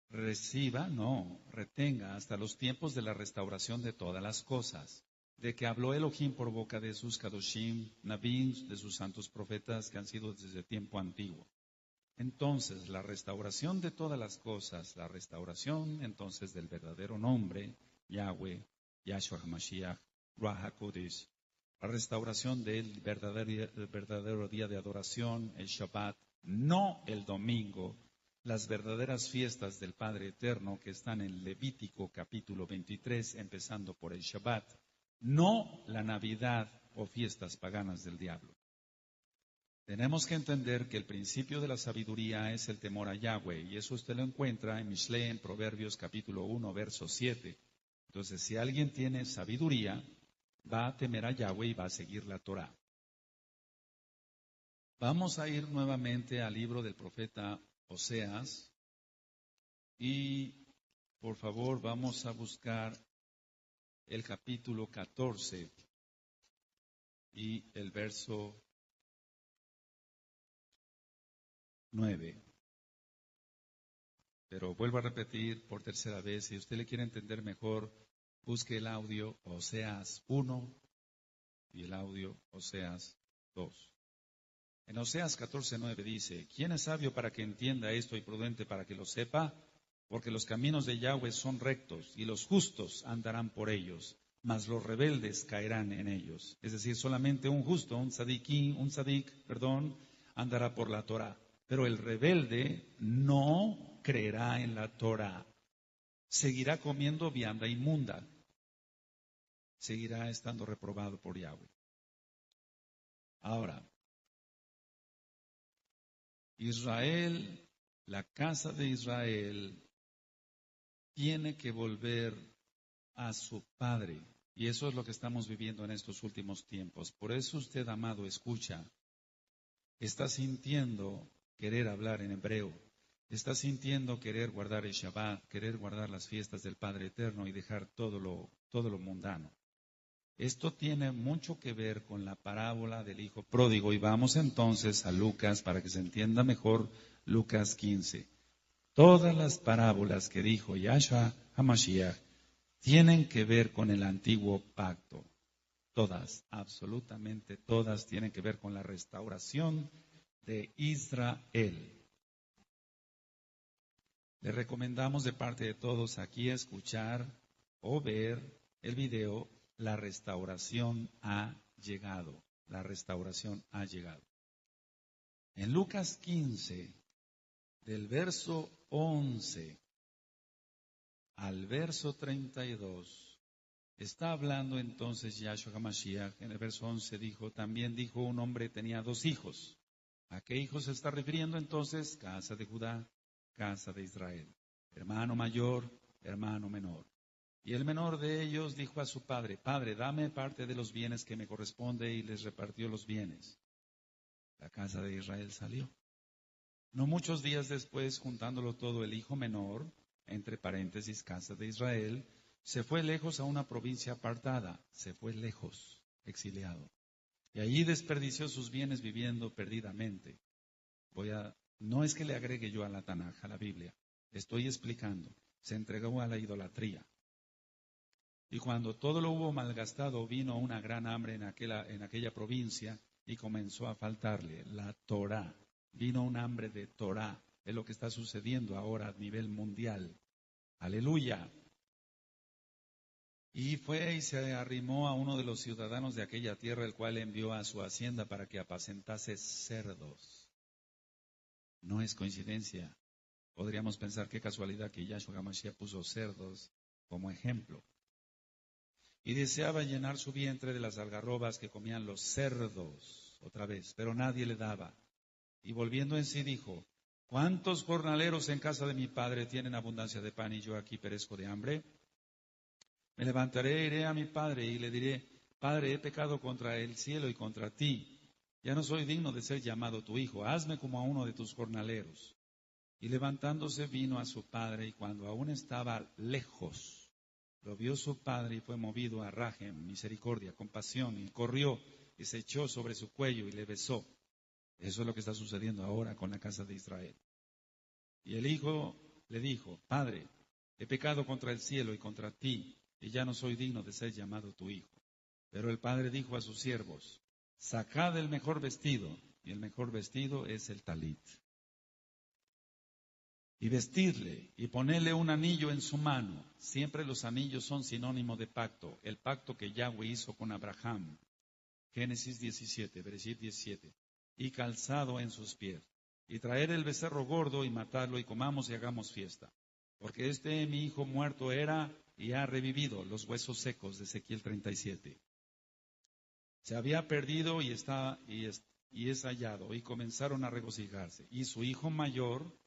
Reciba, no, retenga hasta los tiempos de la restauración de todas las cosas, de que habló Elohim por boca de sus kadoshim, nabim, de sus santos profetas que han sido desde tiempo antiguo. Entonces, la restauración de todas las cosas, la restauración entonces del verdadero nombre, Yahweh, Yahshua HaMashiach, Ruach HaKodesh, la restauración del verdadero día de adoración, el Shabbat, no el domingo, las verdaderas fiestas del Padre Eterno que están en Levítico capítulo 23, empezando por el Shabbat, no la Navidad o fiestas paganas del diablo. Tenemos que entender que el principio de la sabiduría es el temor a Yahweh, y eso usted lo encuentra en Mishle, en Proverbios capítulo 1, verso 7. Entonces, si alguien tiene sabiduría, va a temer a Yahweh y va a seguir la Torah. Vamos a ir nuevamente al libro del profeta Oseas, y por favor vamos a buscar el capítulo 14 y el verso 9. Pero vuelvo a repetir por tercera vez, si usted le quiere entender mejor, busque el audio Oseas 1 y el audio Oseas 2. En Oseas 14:9 dice, ¿quién es sabio para que entienda esto y prudente para que lo sepa? Porque los caminos de Yahweh son rectos y los justos andarán por ellos, mas los rebeldes caerán en ellos. Es decir, solamente un justo, un tzadik, andará por la Torah. Pero el rebelde no creerá en la Torah. Seguirá comiendo vianda inmunda. Seguirá estando reprobado por Yahweh. Ahora, Israel, la casa de Israel, tiene que volver a su Padre. Y eso es lo que estamos viviendo en estos últimos tiempos. Por eso usted, amado, escucha. Está sintiendo querer hablar en hebreo. Está sintiendo querer guardar el Shabbat, querer guardar las fiestas del Padre Eterno y dejar todo lo mundano. Esto tiene mucho que ver con la parábola del Hijo Pródigo. Y vamos entonces a Lucas para que se entienda mejor, Lucas 15. Todas las parábolas que dijo Yahshua HaMashiach tienen que ver con el antiguo pacto. Todas, absolutamente todas, tienen que ver con la restauración de Israel. Le recomendamos de parte de todos aquí escuchar o ver el video. La restauración ha llegado. La restauración ha llegado. En Lucas 15, del verso 11 al verso 32, está hablando entonces Yahshua HaMashiach. En el verso 11 dijo, también dijo un hombre tenía 2 hijos. ¿A qué hijos se está refiriendo entonces? Casa de Judá, casa de Israel. Hermano mayor, hermano menor. Y el menor de ellos dijo a su padre, Padre, dame parte de los bienes que me corresponde, y les repartió los bienes. La casa de Israel salió. No muchos días después, juntándolo todo, el hijo menor, entre paréntesis, casa de Israel, Se fue lejos a una provincia apartada, se fue lejos, exiliado. Y allí desperdició sus bienes viviendo perdidamente. No es que le agregue yo a la Tanaj, a la Biblia, estoy explicando. Se entregó a la idolatría. Y cuando todo lo hubo malgastado, vino una gran hambre en aquella provincia y comenzó a faltarle la Torá. Vino un hambre de Torá. Es lo que está sucediendo ahora a nivel mundial. Aleluya. Y fue y se arrimó a uno de los ciudadanos de aquella tierra, el cual envió a su hacienda para que apacentase cerdos. No es coincidencia. Podríamos pensar qué casualidad que Yahshua HaMashiach puso cerdos como ejemplo. Y deseaba llenar su vientre de las algarrobas que comían los cerdos, otra vez, pero nadie le daba. Y volviendo en sí dijo, ¿cuántos jornaleros en casa de mi padre tienen abundancia de pan y yo aquí perezco de hambre? Me levantaré, iré a mi padre y le diré, Padre, he pecado contra el cielo y contra ti. Ya no soy digno de ser llamado tu hijo, hazme como a uno de tus jornaleros. Y levantándose vino a su padre, y cuando aún estaba lejos, lo vio su padre y fue movido a rajem, misericordia, compasión, y corrió y se echó sobre su cuello y le besó. Eso es lo que está sucediendo ahora con la casa de Israel. Y el hijo le dijo, Padre, he pecado contra el cielo y contra ti, y ya no soy digno de ser llamado tu hijo. Pero el padre dijo a sus siervos, sacad el mejor vestido, y el mejor vestido es el talit. Y vestirle, y ponerle un anillo en su mano. Siempre los anillos son sinónimo de pacto. El pacto que Yahweh hizo con Abraham. Génesis 17, versículo 17. Y calzado en sus pies. Y traer el becerro gordo y matarlo y comamos y hagamos fiesta. Porque mi hijo muerto era y ha revivido, los huesos secos de Ezequiel 37. Se había perdido y es hallado. Y comenzaron a regocijarse. Y su hijo mayor,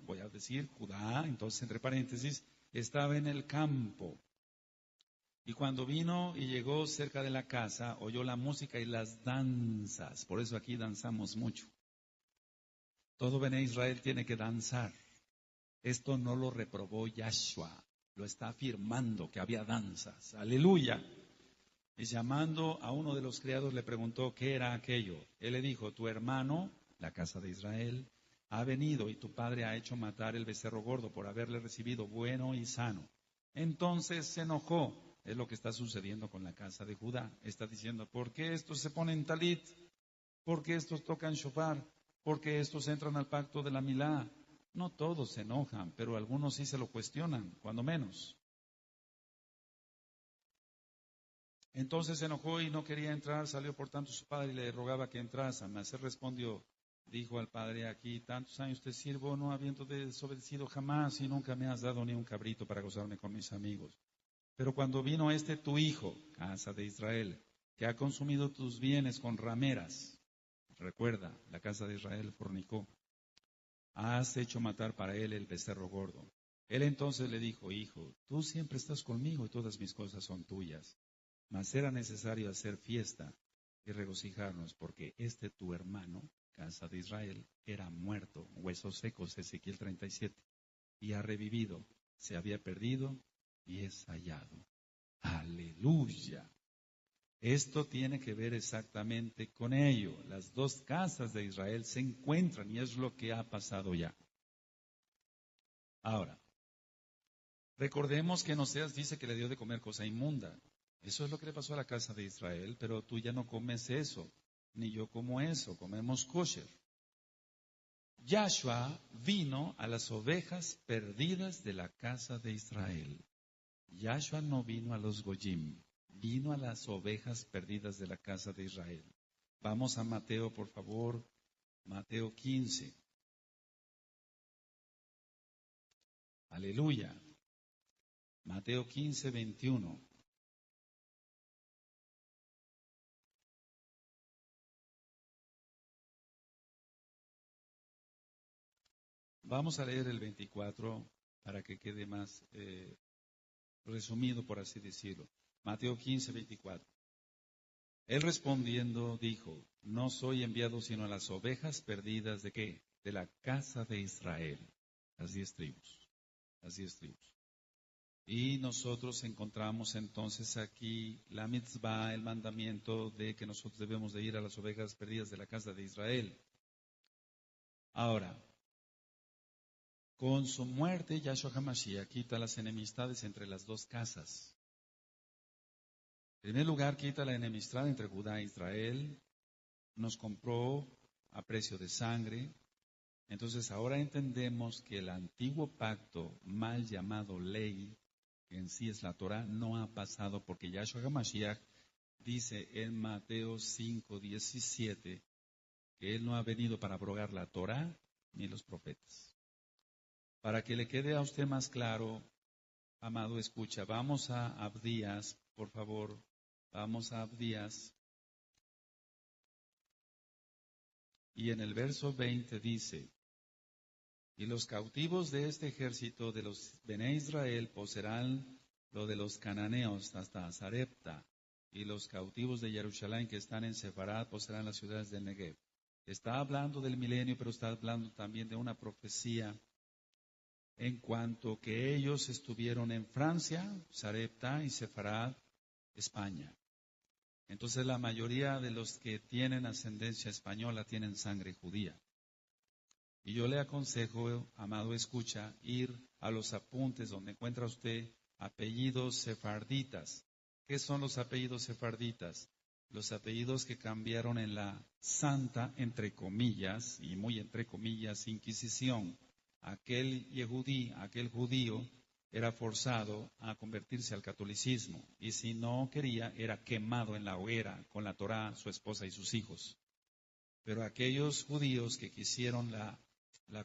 voy a decir Judá, entonces entre paréntesis, estaba en el campo. Y cuando vino y llegó cerca de la casa, oyó la música y las danzas. Por eso aquí danzamos mucho. Todo Bené Israel tiene que danzar. Esto no lo reprobó Yahshua, lo está afirmando que había danzas. Aleluya. Y llamando a uno de los criados le preguntó qué era aquello. Él le dijo, tu hermano, la casa de Israel, ha venido y tu padre ha hecho matar el becerro gordo por haberle recibido bueno y sano. Entonces se enojó. Es lo que está sucediendo con la casa de Judá. Está diciendo, ¿por qué estos se ponen talit? ¿Por qué estos tocan shofar? ¿Por qué estos entran al pacto de la milá? No todos se enojan, pero algunos sí se lo cuestionan, cuando menos. Entonces se enojó y no quería entrar, salió por tanto su padre y le rogaba que entrase. Mas él respondió, dijo al padre, aquí tantos años te sirvo, no habiendo desobedecido jamás y nunca me has dado ni un cabrito para gozarme con mis amigos. Pero cuando vino tu hijo, casa de Israel, que ha consumido tus bienes con rameras, recuerda, la casa de Israel fornicó, has hecho matar para él el becerro gordo. Él entonces le dijo, hijo, tú siempre estás conmigo y todas mis cosas son tuyas. Mas era necesario hacer fiesta y regocijarnos, porque tu hermano, casa de Israel, era muerto, huesos secos, Ezequiel 37, y ha revivido, se había perdido y es hallado. Aleluya. Esto tiene que ver exactamente con ello. Las dos casas de Israel se encuentran y es lo que ha pasado ya. Ahora, recordemos que en Oseas dice que le dio de comer cosa inmunda. Eso es lo que le pasó a la casa de Israel, pero tú ya no comes eso, ni yo como eso, comemos kosher. Yahshua vino a las ovejas perdidas de la casa de Israel. Yahshua no vino a los goyim, vino a las ovejas perdidas de la casa de Israel. Vamos a Mateo, por favor, Mateo 15. Aleluya. Mateo 15, 21. Vamos a leer el 24 para que quede más resumido, por así decirlo. Mateo 15, 24. Él respondiendo dijo, no soy enviado sino a las ovejas perdidas ¿de qué? De la casa de Israel. Las 10 tribus. Las 10 tribus. Y nosotros encontramos entonces aquí la mitzvah, el mandamiento de que nosotros debemos de ir a las ovejas perdidas de la casa de Israel. Ahora, con su muerte, Yahshua HaMashiach quita las enemistades entre las dos casas. En primer lugar, quita la enemistad entre Judá e Israel. Nos compró a precio de sangre. Entonces ahora entendemos que el antiguo pacto, mal llamado ley, que en sí es la Torah, no ha pasado porque Yahshua HaMashiach dice en Mateo 5:17 que Él no ha venido para abrogar la Torah ni los profetas. Para que le quede a usted más claro, amado escucha, vamos a Abdías, por favor, vamos a Abdías. Y en el verso 20 dice, y los cautivos de este ejército de los Bené Israel poseerán lo de los cananeos hasta Sarepta, y los cautivos de Jerusalén que están en Sefarad poseerán las ciudades del Negev. Está hablando del milenio, pero está hablando también de una profecía en cuanto que ellos estuvieron en Francia, Sarepta y Sefarad, España. Entonces la mayoría de los que tienen ascendencia española tienen sangre judía. Y yo le aconsejo, amado escucha, ir a los apuntes donde encuentra usted apellidos sefarditas. ¿Qué son los apellidos sefarditas? Los apellidos que cambiaron en la santa, entre comillas, y muy entre comillas, Inquisición. Aquel yehudí, aquel judío, era forzado a convertirse al catolicismo. Y si no quería, era quemado en la hoguera con la Torá, su esposa y sus hijos. Pero aquellos judíos que quisieron la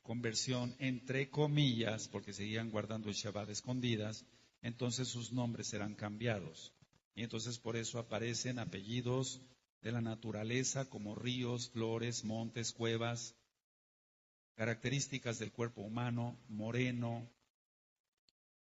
conversión, entre comillas, porque seguían guardando el Shabbat escondidas, entonces sus nombres serán cambiados. Y entonces por eso aparecen apellidos de la naturaleza como ríos, flores, montes, cuevas, características del cuerpo humano, moreno,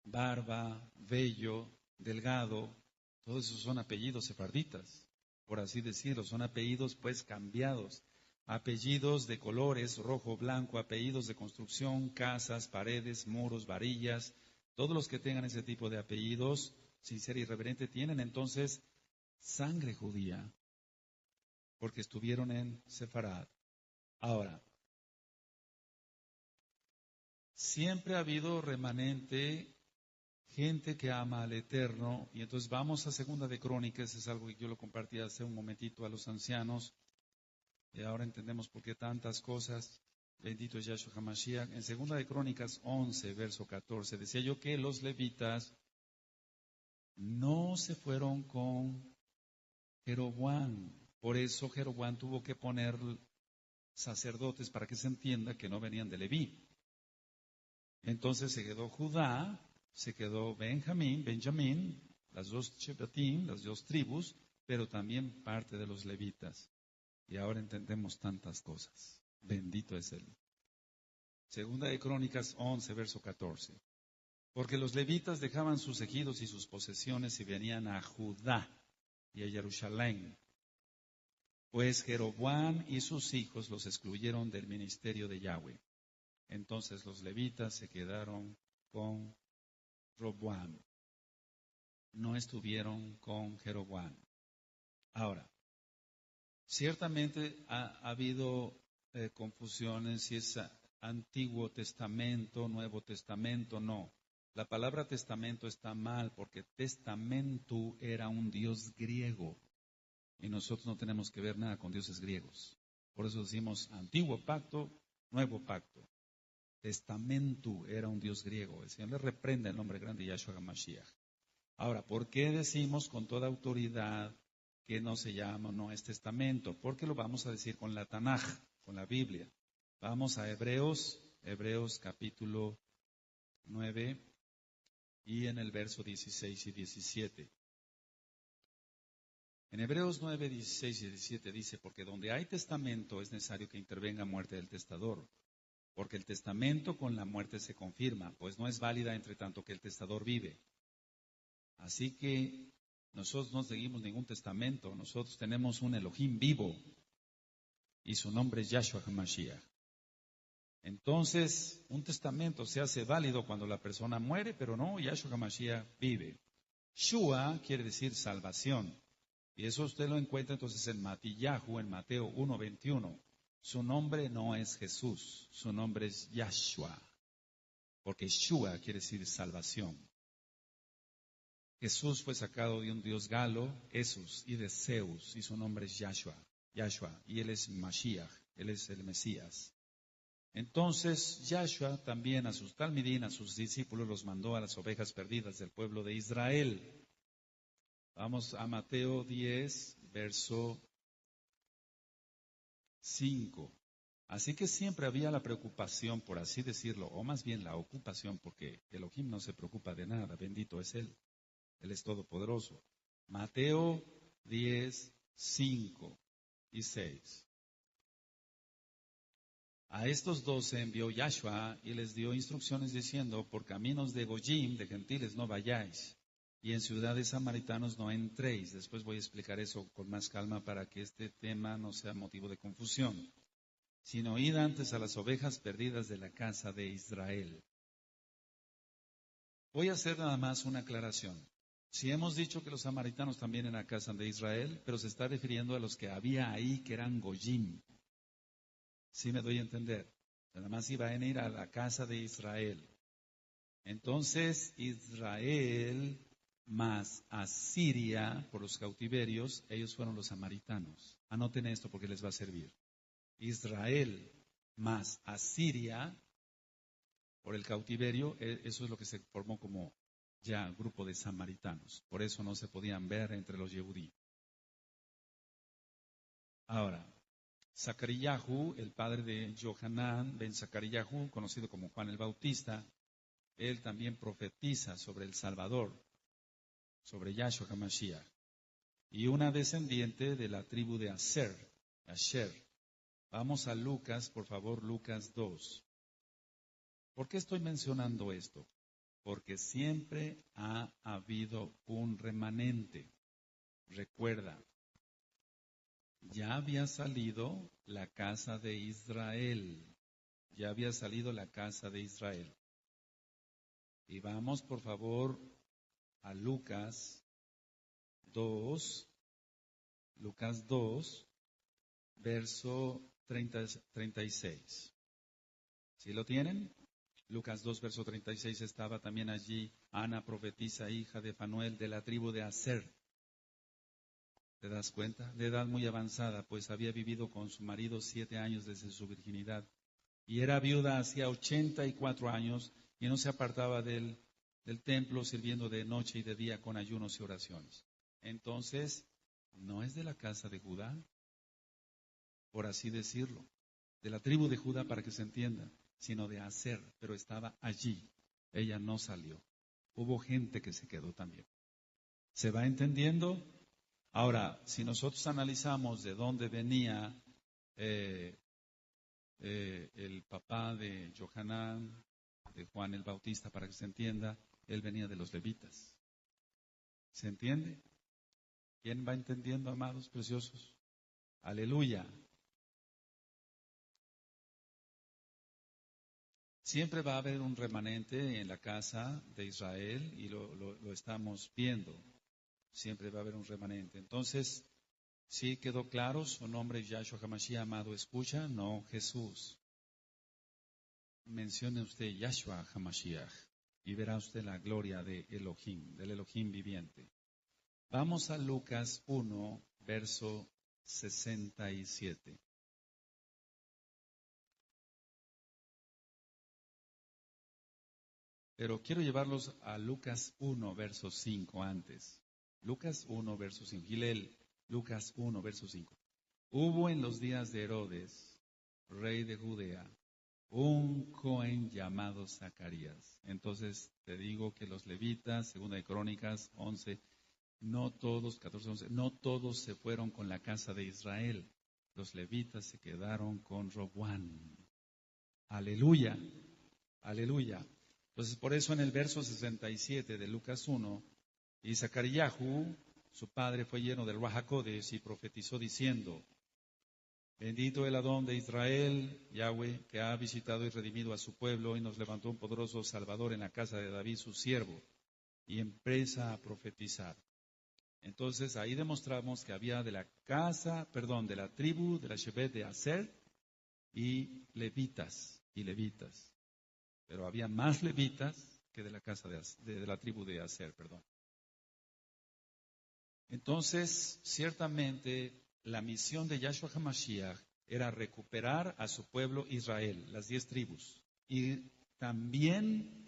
barba, vello, delgado, todos esos son apellidos sefarditas, por así decirlo, son apellidos pues cambiados. Apellidos de colores, rojo, blanco, apellidos de construcción, casas, paredes, muros, varillas, todos los que tengan ese tipo de apellidos, sin ser irreverente, tienen entonces sangre judía, porque estuvieron en Sefarad. Ahora, siempre ha habido remanente, gente que ama al Eterno, y entonces vamos a Segunda de Crónicas, es algo que yo lo compartí hace un momentito a los ancianos, y ahora entendemos por qué tantas cosas. Bendito es Yahshua HaMashiach. En Segunda de Crónicas 11, verso 14, decía yo que los levitas no se fueron con Jeroboam. Por eso Jeroboam tuvo que poner sacerdotes para que se entienda que no venían de Leví. Entonces se quedó Judá, se quedó Benjamín, las dos Shebatim, las dos tribus, pero también parte de los levitas. Y ahora entendemos tantas cosas. Bendito es Él. Segunda de Crónicas 11, verso 14. Porque los levitas dejaban sus ejidos y sus posesiones y venían a Judá y a Jerusalén. Pues Jeroboam y sus hijos los excluyeron del ministerio de Yahweh. Entonces los levitas se quedaron con Roboam. No estuvieron con Jeroboam. Ahora, ciertamente ha habido confusiones si es Antiguo Testamento, Nuevo Testamento, no. La palabra testamento está mal porque testamento era un dios griego y nosotros no tenemos que ver nada con dioses griegos. Por eso decimos Antiguo Pacto, Nuevo Pacto. Testamento era un dios griego. El Señor le reprende el nombre grande de Yahshua HaMashiach. Ahora, ¿por qué decimos con toda autoridad que no se llama, no es testamento? Porque lo vamos a decir con la Tanaj, con la Biblia. Vamos a Hebreos capítulo 9 y en el verso 16 y 17. En Hebreos 9, 16 y 17 dice, porque donde hay testamento es necesario que intervenga muerte del testador, porque el testamento con la muerte se confirma, pues no es válida entre tanto que el testador vive. Así que nosotros no seguimos ningún testamento, nosotros tenemos un Elohim vivo y su nombre es Yahshua HaMashiach. Entonces, un testamento se hace válido cuando la persona muere, pero no, Yahshua HaMashiach vive. Shua quiere decir salvación. Y eso usted lo encuentra entonces en Matillahu, en Mateo 1:21. Su nombre no es Jesús, su nombre es Yahshua. Porque Shua quiere decir salvación. Jesús fue sacado de un dios galo, Esus, y de Zeus, y su nombre es Yahshua, y él es Mashiach, él es el Mesías. Entonces, Yahshua también a sus talmidín, a sus discípulos, los mandó a las ovejas perdidas del pueblo de Israel. Vamos a Mateo 10, verso 5. Así que siempre había la preocupación, por así decirlo, o más bien la ocupación, porque Elohim no se preocupa de nada, bendito es Él. Él es todopoderoso. Mateo 10, 5 y 6. A estos 12 envió Yahshua y les dio instrucciones diciendo, por caminos de Goyim, de gentiles, no vayáis, y en ciudades samaritanos no entréis. Después voy a explicar eso con más calma para que este tema no sea motivo de confusión. Sino id antes a las ovejas perdidas de la casa de Israel. Voy a hacer nada más una aclaración. Si hemos dicho que los samaritanos también eran la casa de Israel, pero se está refiriendo a los que había ahí que eran Goyim. ¿Sí me doy a entender? Nada más iban a ir a la casa de Israel. Entonces, Israel más Asiria, por los cautiverios, ellos fueron los samaritanos. Anoten esto porque les va a servir. Israel más Asiria, por el cautiverio, eso es lo que se formó como ya grupo de samaritanos. Por eso no se podían ver entre los Yehudí. Ahora, Zacariyahu, el padre de Johanán ben Zacariyahu, conocido como Juan el Bautista, él también profetiza sobre el Salvador, sobre Yahshua HaMashiach, y una descendiente de la tribu de Asher. Vamos a Lucas, por favor, Lucas 2. ¿Por qué estoy mencionando esto? Porque siempre ha habido un remanente. Recuerda, ya había salido la casa de Israel. Ya había salido la casa de Israel. Y vamos, por favor, a Lucas 2, verso 36. ¿Sí lo tienen? Lucas 2, verso 36, estaba también allí Ana, profetisa, hija de Fanuel, de la tribu de Aser. ¿Te das cuenta? De edad muy avanzada, pues había vivido con su marido 7 años desde su virginidad. Y era viuda hacía 84 años y no se apartaba del templo sirviendo de noche y de día con ayunos y oraciones. Entonces, no es de la casa de Judá, por así decirlo, de la tribu de Judá para que se entienda, sino de Aser, pero estaba allí. Ella no salió. Hubo gente que se quedó también. ¿Se va entendiendo? Ahora, si nosotros analizamos de dónde venía el papá de Johanán, de Juan el Bautista, para que se entienda, él venía de los levitas. ¿Se entiende? ¿Quién va entendiendo, amados preciosos? Aleluya. Siempre va a haber un remanente en la casa de Israel y lo estamos viendo. Siempre va a haber un remanente. Entonces, ¿sí quedó claro? Su nombre es Yahshua HaMashiach, amado, escucha, no Jesús. Mencione usted Yahshua HaMashiach y verá usted la gloria de Elohim, del Elohim viviente. Vamos a Lucas 1, verso 67. Pero quiero llevarlos a Lucas 1, verso 5 antes. Lucas 1, verso 5. Gilel, Lucas 1, verso 5. Hubo en los días de Herodes, rey de Judea, un Cohen llamado Zacarías. Entonces te digo que los levitas, segunda de Crónicas 11, no todos, 14, 11, no todos se fueron con la casa de Israel. Los levitas se quedaron con Roboán. Aleluya, aleluya. Entonces por eso en el verso 67 de Lucas 1, y Zacariyahu, su padre, fue lleno del Ruach HaKodesh y profetizó diciendo, Bendito el Adón de Israel, Yahweh, que ha visitado y redimido a su pueblo y nos levantó un poderoso Salvador en la casa de David, su siervo, y empieza a profetizar. Entonces ahí demostramos que había de la tribu de la Shebet de Aser y levitas. Pero había más levitas que de la casa de la tribu de Aser, perdón. Entonces, ciertamente, la misión de Yahshua HaMashiach era recuperar a su pueblo Israel, las 10 tribus, y también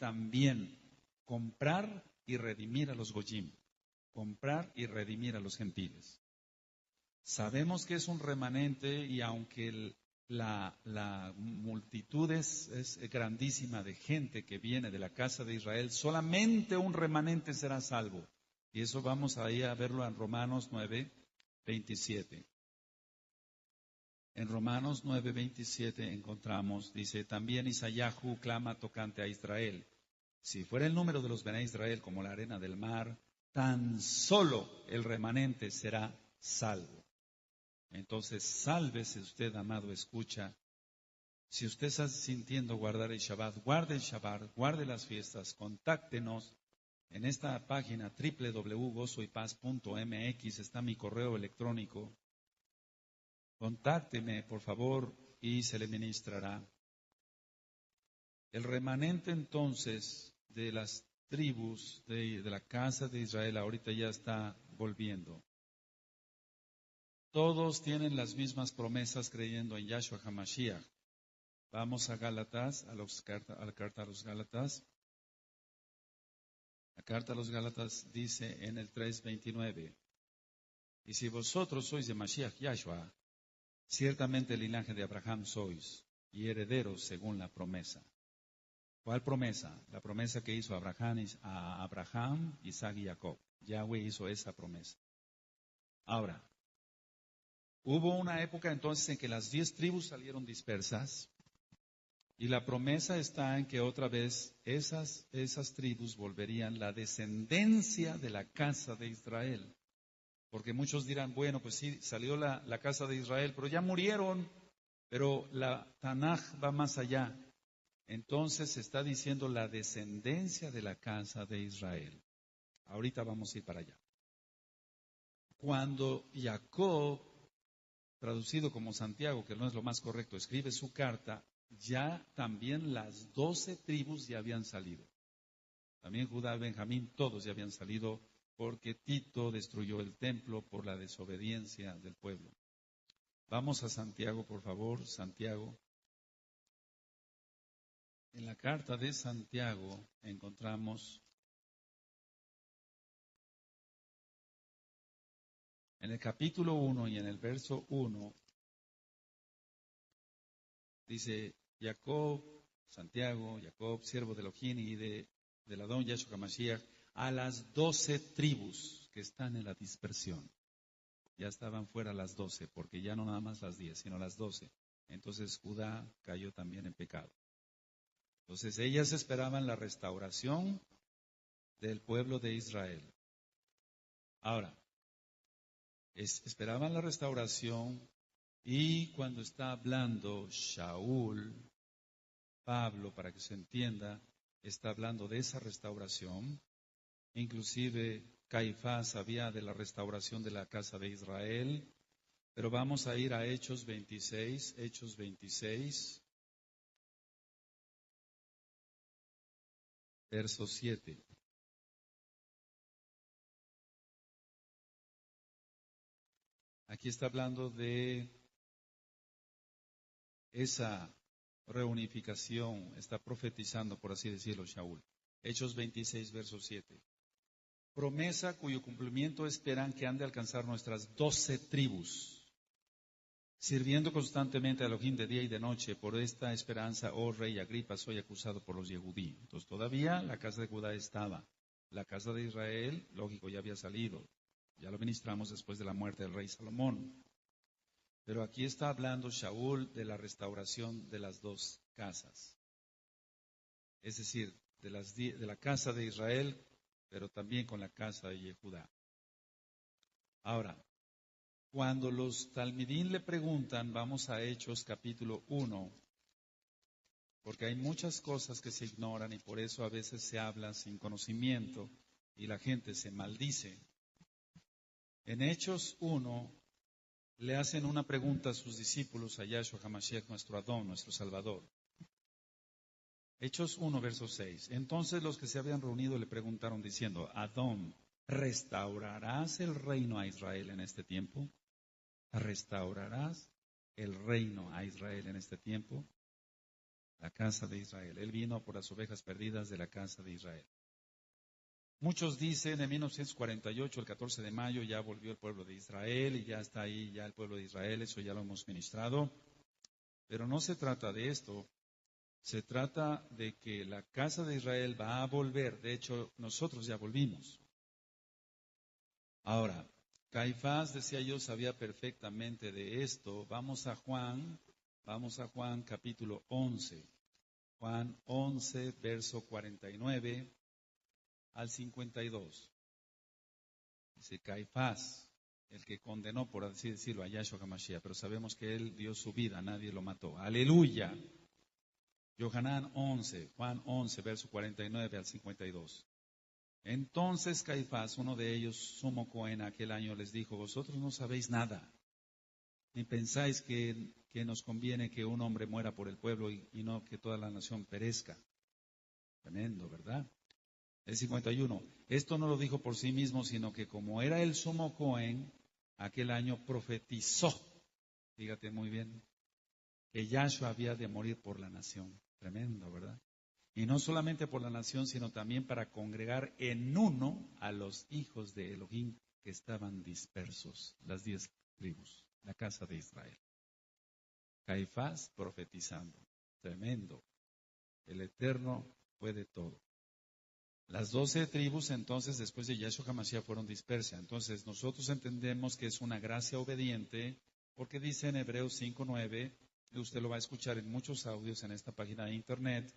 comprar y redimir a los Goyim, comprar y redimir a los gentiles. Sabemos que es un remanente y aunque la multitud es grandísima de gente que viene de la casa de Israel, solamente un remanente será salvo. Y eso vamos ahí a verlo en Romanos 9:27. En Romanos 9:27 encontramos, dice, también Isayahu clama tocante a Israel. Si fuera el número de los Bené Israel como la arena del mar, tan solo el remanente será salvo. Entonces, sálvese usted, amado, escucha. Si usted está sintiendo guardar el Shabbat, guarde las fiestas, contáctenos. En esta página www.gozoypaz.mx está mi correo electrónico. Contácteme, por favor, y se le ministrará. El remanente entonces de las tribus de la casa de Israel ahorita ya está volviendo. Todos tienen las mismas promesas creyendo en Yahshua HaMashiach. Vamos a Gálatas, a la carta a los Gálatas. La carta a los Gálatas dice en el 3:29, y si vosotros sois de Mashiach Yahshua, ciertamente el linaje de Abraham sois, y herederos según la promesa. ¿Cuál promesa? La promesa que hizo a Abraham, Isaac y Jacob. Yahweh hizo esa promesa. Ahora, hubo una época entonces en que las 10 tribus salieron dispersas, y la promesa está en que otra vez esas tribus volverían la descendencia de la casa de Israel. Porque muchos dirán, bueno, pues sí, salió la casa de Israel, pero ya murieron. Pero la Tanaj va más allá. Entonces se está diciendo la descendencia de la casa de Israel. Ahorita vamos a ir para allá. Cuando Jacob, traducido como Santiago, que no es lo más correcto, escribe su carta, ya también las 12 tribus ya habían salido. También Judá y Benjamín, todos ya habían salido porque Tito destruyó el templo por la desobediencia del pueblo. Vamos a Santiago, por favor, Santiago. En la carta de Santiago encontramos, en el capítulo 1 y en el verso 1, dice, Santiago, siervo de Elohim y del Adón Yahshua HaMashiach, a las 12 tribus que están en la dispersión. Ya estaban fuera las 12, porque ya no nada más las 10, sino las 12. Entonces Judá cayó también en pecado. Entonces ellas esperaban la restauración del pueblo de Israel. Ahora, esperaban la restauración y cuando está hablando Shaul, Pablo, para que se entienda, está hablando de esa restauración. Inclusive Caifás sabía de la restauración de la casa de Israel. Pero vamos a ir a Hechos 26, verso 7. Aquí está hablando de esa reunificación, está profetizando, por así decirlo, Shaul. Hechos 26, verso 7. Promesa cuyo cumplimiento esperan que han de alcanzar nuestras 12 tribus, sirviendo constantemente a Elohim de día y de noche. Por esta esperanza, oh rey Agripa, soy acusado por los Yehudí. Entonces todavía la casa de Judá estaba. La casa de Israel, lógico, ya había salido. Ya lo ministramos después de la muerte del rey Salomón. Pero aquí está hablando Shaul de la restauración de las dos casas. Es decir, de la casa de Israel, pero también con la casa de Judá. Ahora, Cuando los talmidín le preguntan, vamos a Hechos capítulo 1, porque hay muchas cosas que se ignoran y por eso a veces se habla sin conocimiento y la gente se maldice. En Hechos 1 le hacen una pregunta a sus discípulos, a Yahshua HaMashiach, nuestro Adón, nuestro Salvador. Hechos 1, verso 6. Entonces los que se habían reunido le preguntaron diciendo, Adón, ¿restaurarás el reino a Israel en este tiempo? ¿Restaurarás el reino a Israel en este tiempo? La casa de Israel. Él vino por las ovejas perdidas de la casa de Israel. Muchos dicen en 1948, el 14 de mayo, ya volvió el pueblo de Israel y ya está ahí ya el pueblo de Israel, eso ya lo hemos ministrado. Pero no se trata de esto, se trata de que la casa de Israel va a volver. De hecho, nosotros ya volvimos. Ahora, Caifás, decía yo, sabía perfectamente de esto. Vamos a Juan capítulo 11. Juan 11, verso 49 al 52. Dice Caifás, el que condenó, por así decirlo, a Yahshua HaMashiach, pero sabemos que él dio su vida, nadie lo mató. ¡Aleluya! Yohanan 11, Juan 11, verso 49 al 52. Entonces Caifás, uno de ellos, sumo Cohen, aquel año les dijo, vosotros no sabéis nada, ni pensáis que nos conviene que un hombre muera por el pueblo y no que toda la nación perezca. Tremendo, ¿verdad? El 51. Esto no lo dijo por sí mismo, sino que como era el sumo Cohen, aquel año profetizó, fíjate muy bien, que Yahshua había de morir por la nación. Tremendo, ¿verdad? Y no solamente por la nación, sino también para congregar en uno a los hijos de Elohim que estaban dispersos, las 10 tribus, la casa de Israel. Caifás profetizando. Tremendo. El Eterno puede todo. Las 12 tribus entonces después de Yahshua HaMashiach fueron dispersas. Entonces nosotros entendemos que es una gracia obediente porque dice en Hebreos 5:9, y usted lo va a escuchar en muchos audios en esta página de internet.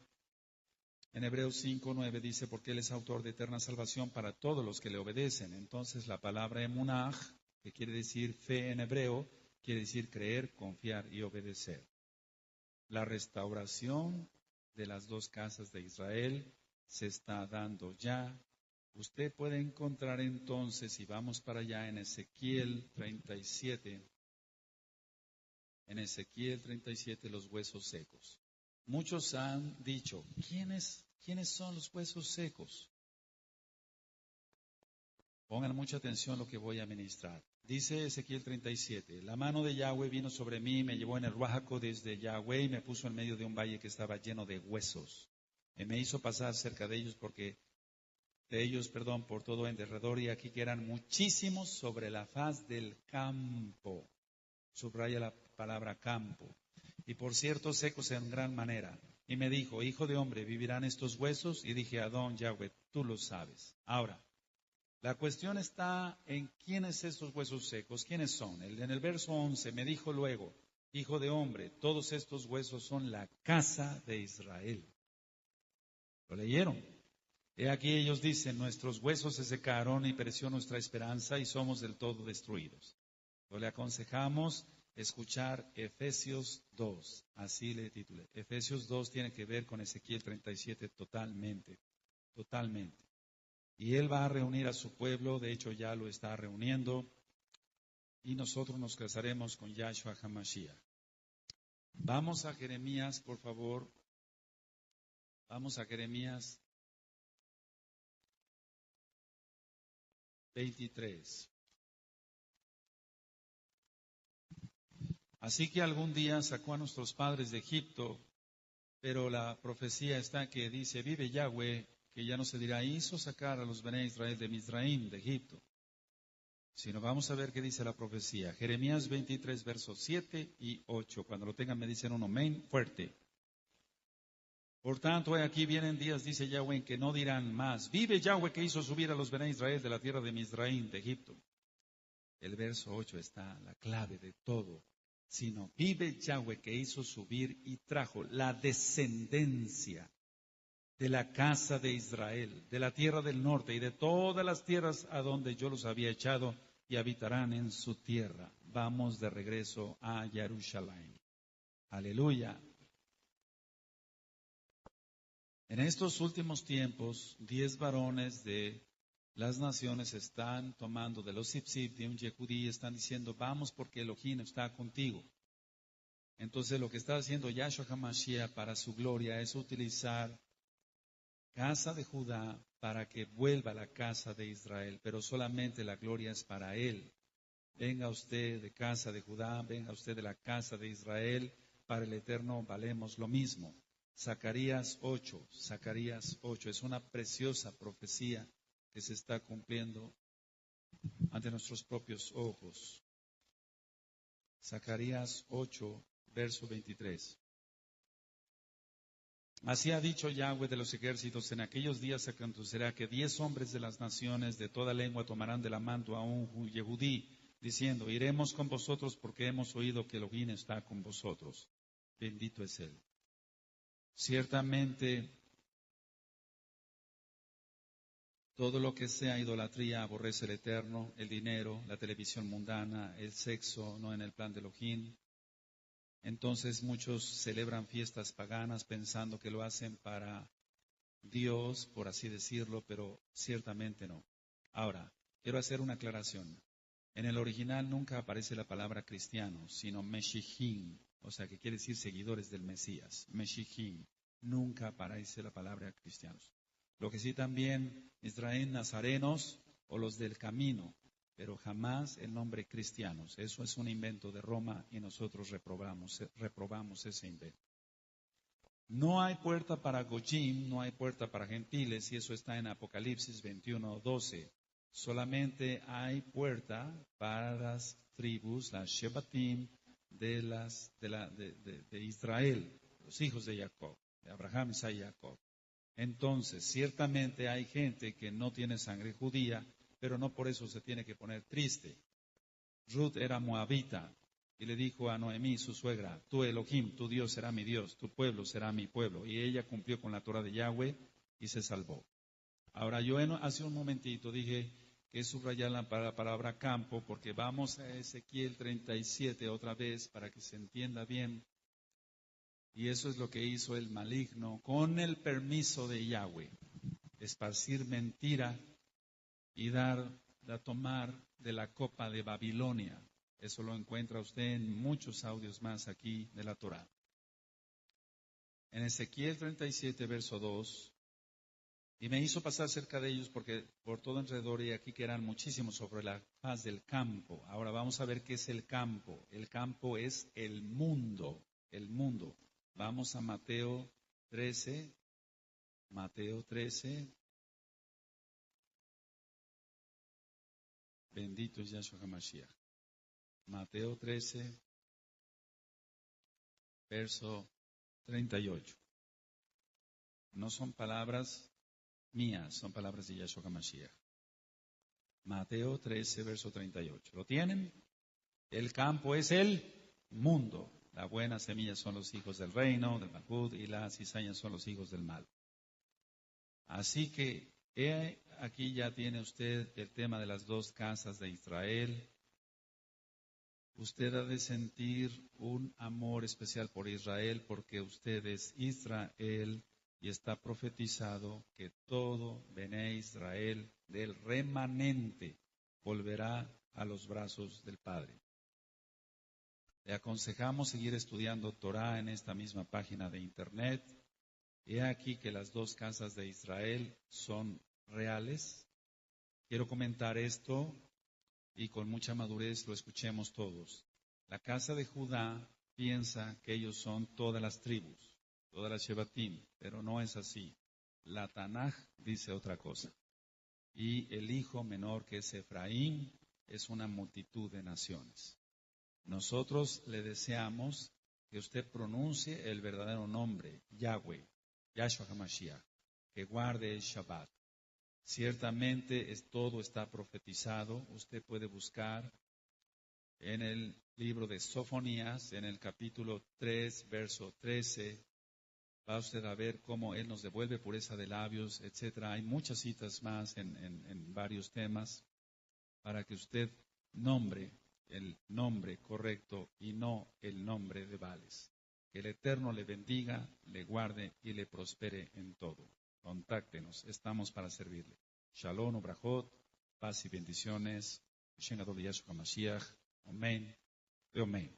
En Hebreos 5:9 dice, porque Él es autor de eterna salvación para todos los que le obedecen. Entonces la palabra emunaj, que quiere decir fe en hebreo, quiere decir creer, confiar y obedecer. La restauración de las dos casas de Israel se está dando ya. Usted puede encontrar entonces, si vamos para allá, en Ezequiel 37, los huesos secos. Muchos han dicho, ¿quiénes son los huesos secos? Pongan mucha atención a lo que voy a ministrar. Dice Ezequiel 37, la mano de Yahweh vino sobre mí, me llevó en el ruajaco desde Yahweh y me puso en medio de un valle que estaba lleno de huesos. Y me hizo pasar cerca de ellos por todo en derredor, y aquí que eran muchísimos sobre la faz del campo. Subraya la palabra campo. Y por cierto, secos en gran manera. Y me dijo, hijo de hombre, ¿vivirán estos huesos? Y dije, Adón, Yahweh, tú lo sabes. Ahora, la cuestión está en quiénes estos huesos secos, quiénes son. En el verso 11 me dijo luego, hijo de hombre, todos estos huesos son la casa de Israel. ¿Lo leyeron? He aquí ellos dicen, nuestros huesos se secaron y pereció nuestra esperanza y somos del todo destruidos. Le aconsejamos escuchar Efesios 2, así le titulé. Efesios 2 tiene que ver con Ezequiel 37 totalmente. Y Él va a reunir a su pueblo, de hecho ya lo está reuniendo, y nosotros nos casaremos con Yahshua HaMashiach. Vamos a Jeremías, por favor. Vamos a Jeremías 23. Así que algún día sacó a nuestros padres de Egipto, pero la profecía está que dice, vive Yahweh, que ya no se dirá, hizo sacar a los Bené Israel de Mizraim, de Egipto. Sino vamos a ver qué dice la profecía. Jeremías 23, versos 7 y 8. Cuando lo tengan me dicen un amén fuerte. Por tanto, aquí vienen días, dice Yahweh, en que no dirán más, vive Yahweh que hizo subir a los Bené Israel de la tierra de Mizraim, de Egipto. El verso 8 está la clave de todo. Sino vive Yahweh que hizo subir y trajo la descendencia de la casa de Israel, de la tierra del norte y de todas las tierras a donde yo los había echado y habitarán en su tierra. vamos de regreso a Jerusalén. Aleluya. En estos últimos tiempos, 10 varones de las naciones están tomando de los Sipsip, de un Yehudí, están diciendo, vamos porque Elohim está contigo. Entonces lo que está haciendo Yahshua HaMashiach para su gloria es utilizar casa de Judá para que vuelva a la casa de Israel, pero solamente la gloria es para él. Venga usted de casa de Judá, venga usted de la casa de Israel, para el Eterno valemos lo mismo. Zacarías 8 es una preciosa profecía que se está cumpliendo ante nuestros propios ojos. Zacarías 8, verso 23. Así ha dicho Yahweh de los ejércitos, en aquellos días se acontecerá que 10 hombres de las naciones de toda lengua tomarán de la mano a un Yehudí, diciendo, iremos con vosotros porque hemos oído que Elohim está con vosotros. Bendito es Él. Ciertamente, todo lo que sea idolatría aborrece el Eterno, el dinero, la televisión mundana, el sexo, no en el plan de Elohim. Entonces muchos celebran fiestas paganas pensando que lo hacen para Dios, por así decirlo, pero ciertamente no. Ahora, quiero hacer una aclaración. En el original nunca aparece la palabra cristiano, sino Meshihim, o sea que quiere decir seguidores del Mesías. Meshihim, nunca aparece la palabra cristianos. Lo que sí también Israel nazarenos o los del camino, pero jamás el nombre cristianos. Eso es un invento de Roma y nosotros reprobamos ese invento. No hay puerta para Goyim, no hay puerta para gentiles, y eso está en Apocalipsis 21:12. Solamente hay puerta para las tribus, las Shebatim de Israel, los hijos de Jacob, de Abraham, Isaac y Jacob. Entonces, ciertamente hay gente que no tiene sangre judía, pero no por eso se tiene que poner triste. Ruth era moabita y le dijo a Noemí, su suegra, tú Elohim, tu Dios será mi Dios, tu pueblo será mi pueblo. Y ella cumplió con la Torah de Yahweh y se salvó. Ahora, yo hace un momentito dije que subrayar la palabra campo, porque vamos a Ezequiel 37 otra vez para que se entienda bien. Y eso es lo que hizo el maligno con el permiso de Yahweh. Esparcir mentira y tomar de la copa de Babilonia. Eso lo encuentra usted en muchos audios más aquí de la Torá. En Ezequiel 37, verso 2, y me hizo pasar cerca de ellos porque por todo alrededor y aquí que eran muchísimos sobre la faz del campo. Ahora vamos a ver qué es el campo. El campo es el mundo, el mundo. Vamos a Mateo 13. Bendito es Yahshua HaMashiach. Mateo 13, verso 38. No son palabras mías, son palabras de Yahshua HaMashiach. Mateo 13, verso 38. ¿Lo tienen? El campo es el mundo. La buena semilla son los hijos del reino, del Malhut, y las cizañas son los hijos del mal. Así que aquí ya tiene usted el tema de las dos casas de Israel. Usted ha de sentir un amor especial por Israel porque usted es Israel y está profetizado que todo Bené Israel del remanente volverá a los brazos del Padre. Le aconsejamos seguir estudiando Torah en esta misma página de internet. He aquí que las dos casas de Israel son reales. Quiero comentar esto y con mucha madurez lo escuchemos todos. La casa de Judá piensa que ellos son todas las tribus, todas las Shebatim, pero no es así. La Tanaj dice otra cosa. Y el hijo menor que es Efraín es una multitud de naciones. Nosotros le deseamos que usted pronuncie el verdadero nombre, Yahweh, Yahshua HaMashiach, que guarde el Shabbat. Ciertamente todo está profetizado. Usted puede buscar en el libro de Sofonías, en el capítulo 3, verso 13. Va usted a ver cómo Él nos devuelve pureza de labios, etc. Hay muchas citas más en varios temas para que usted nombre el nombre correcto y no el nombre de Baales. Que el Eterno le bendiga, le guarde y le prospere en todo. Contáctenos, estamos para servirle. Shalom, ubrajot, paz y bendiciones. Shen Adol Yahshua Mashiach. Amén. Amén.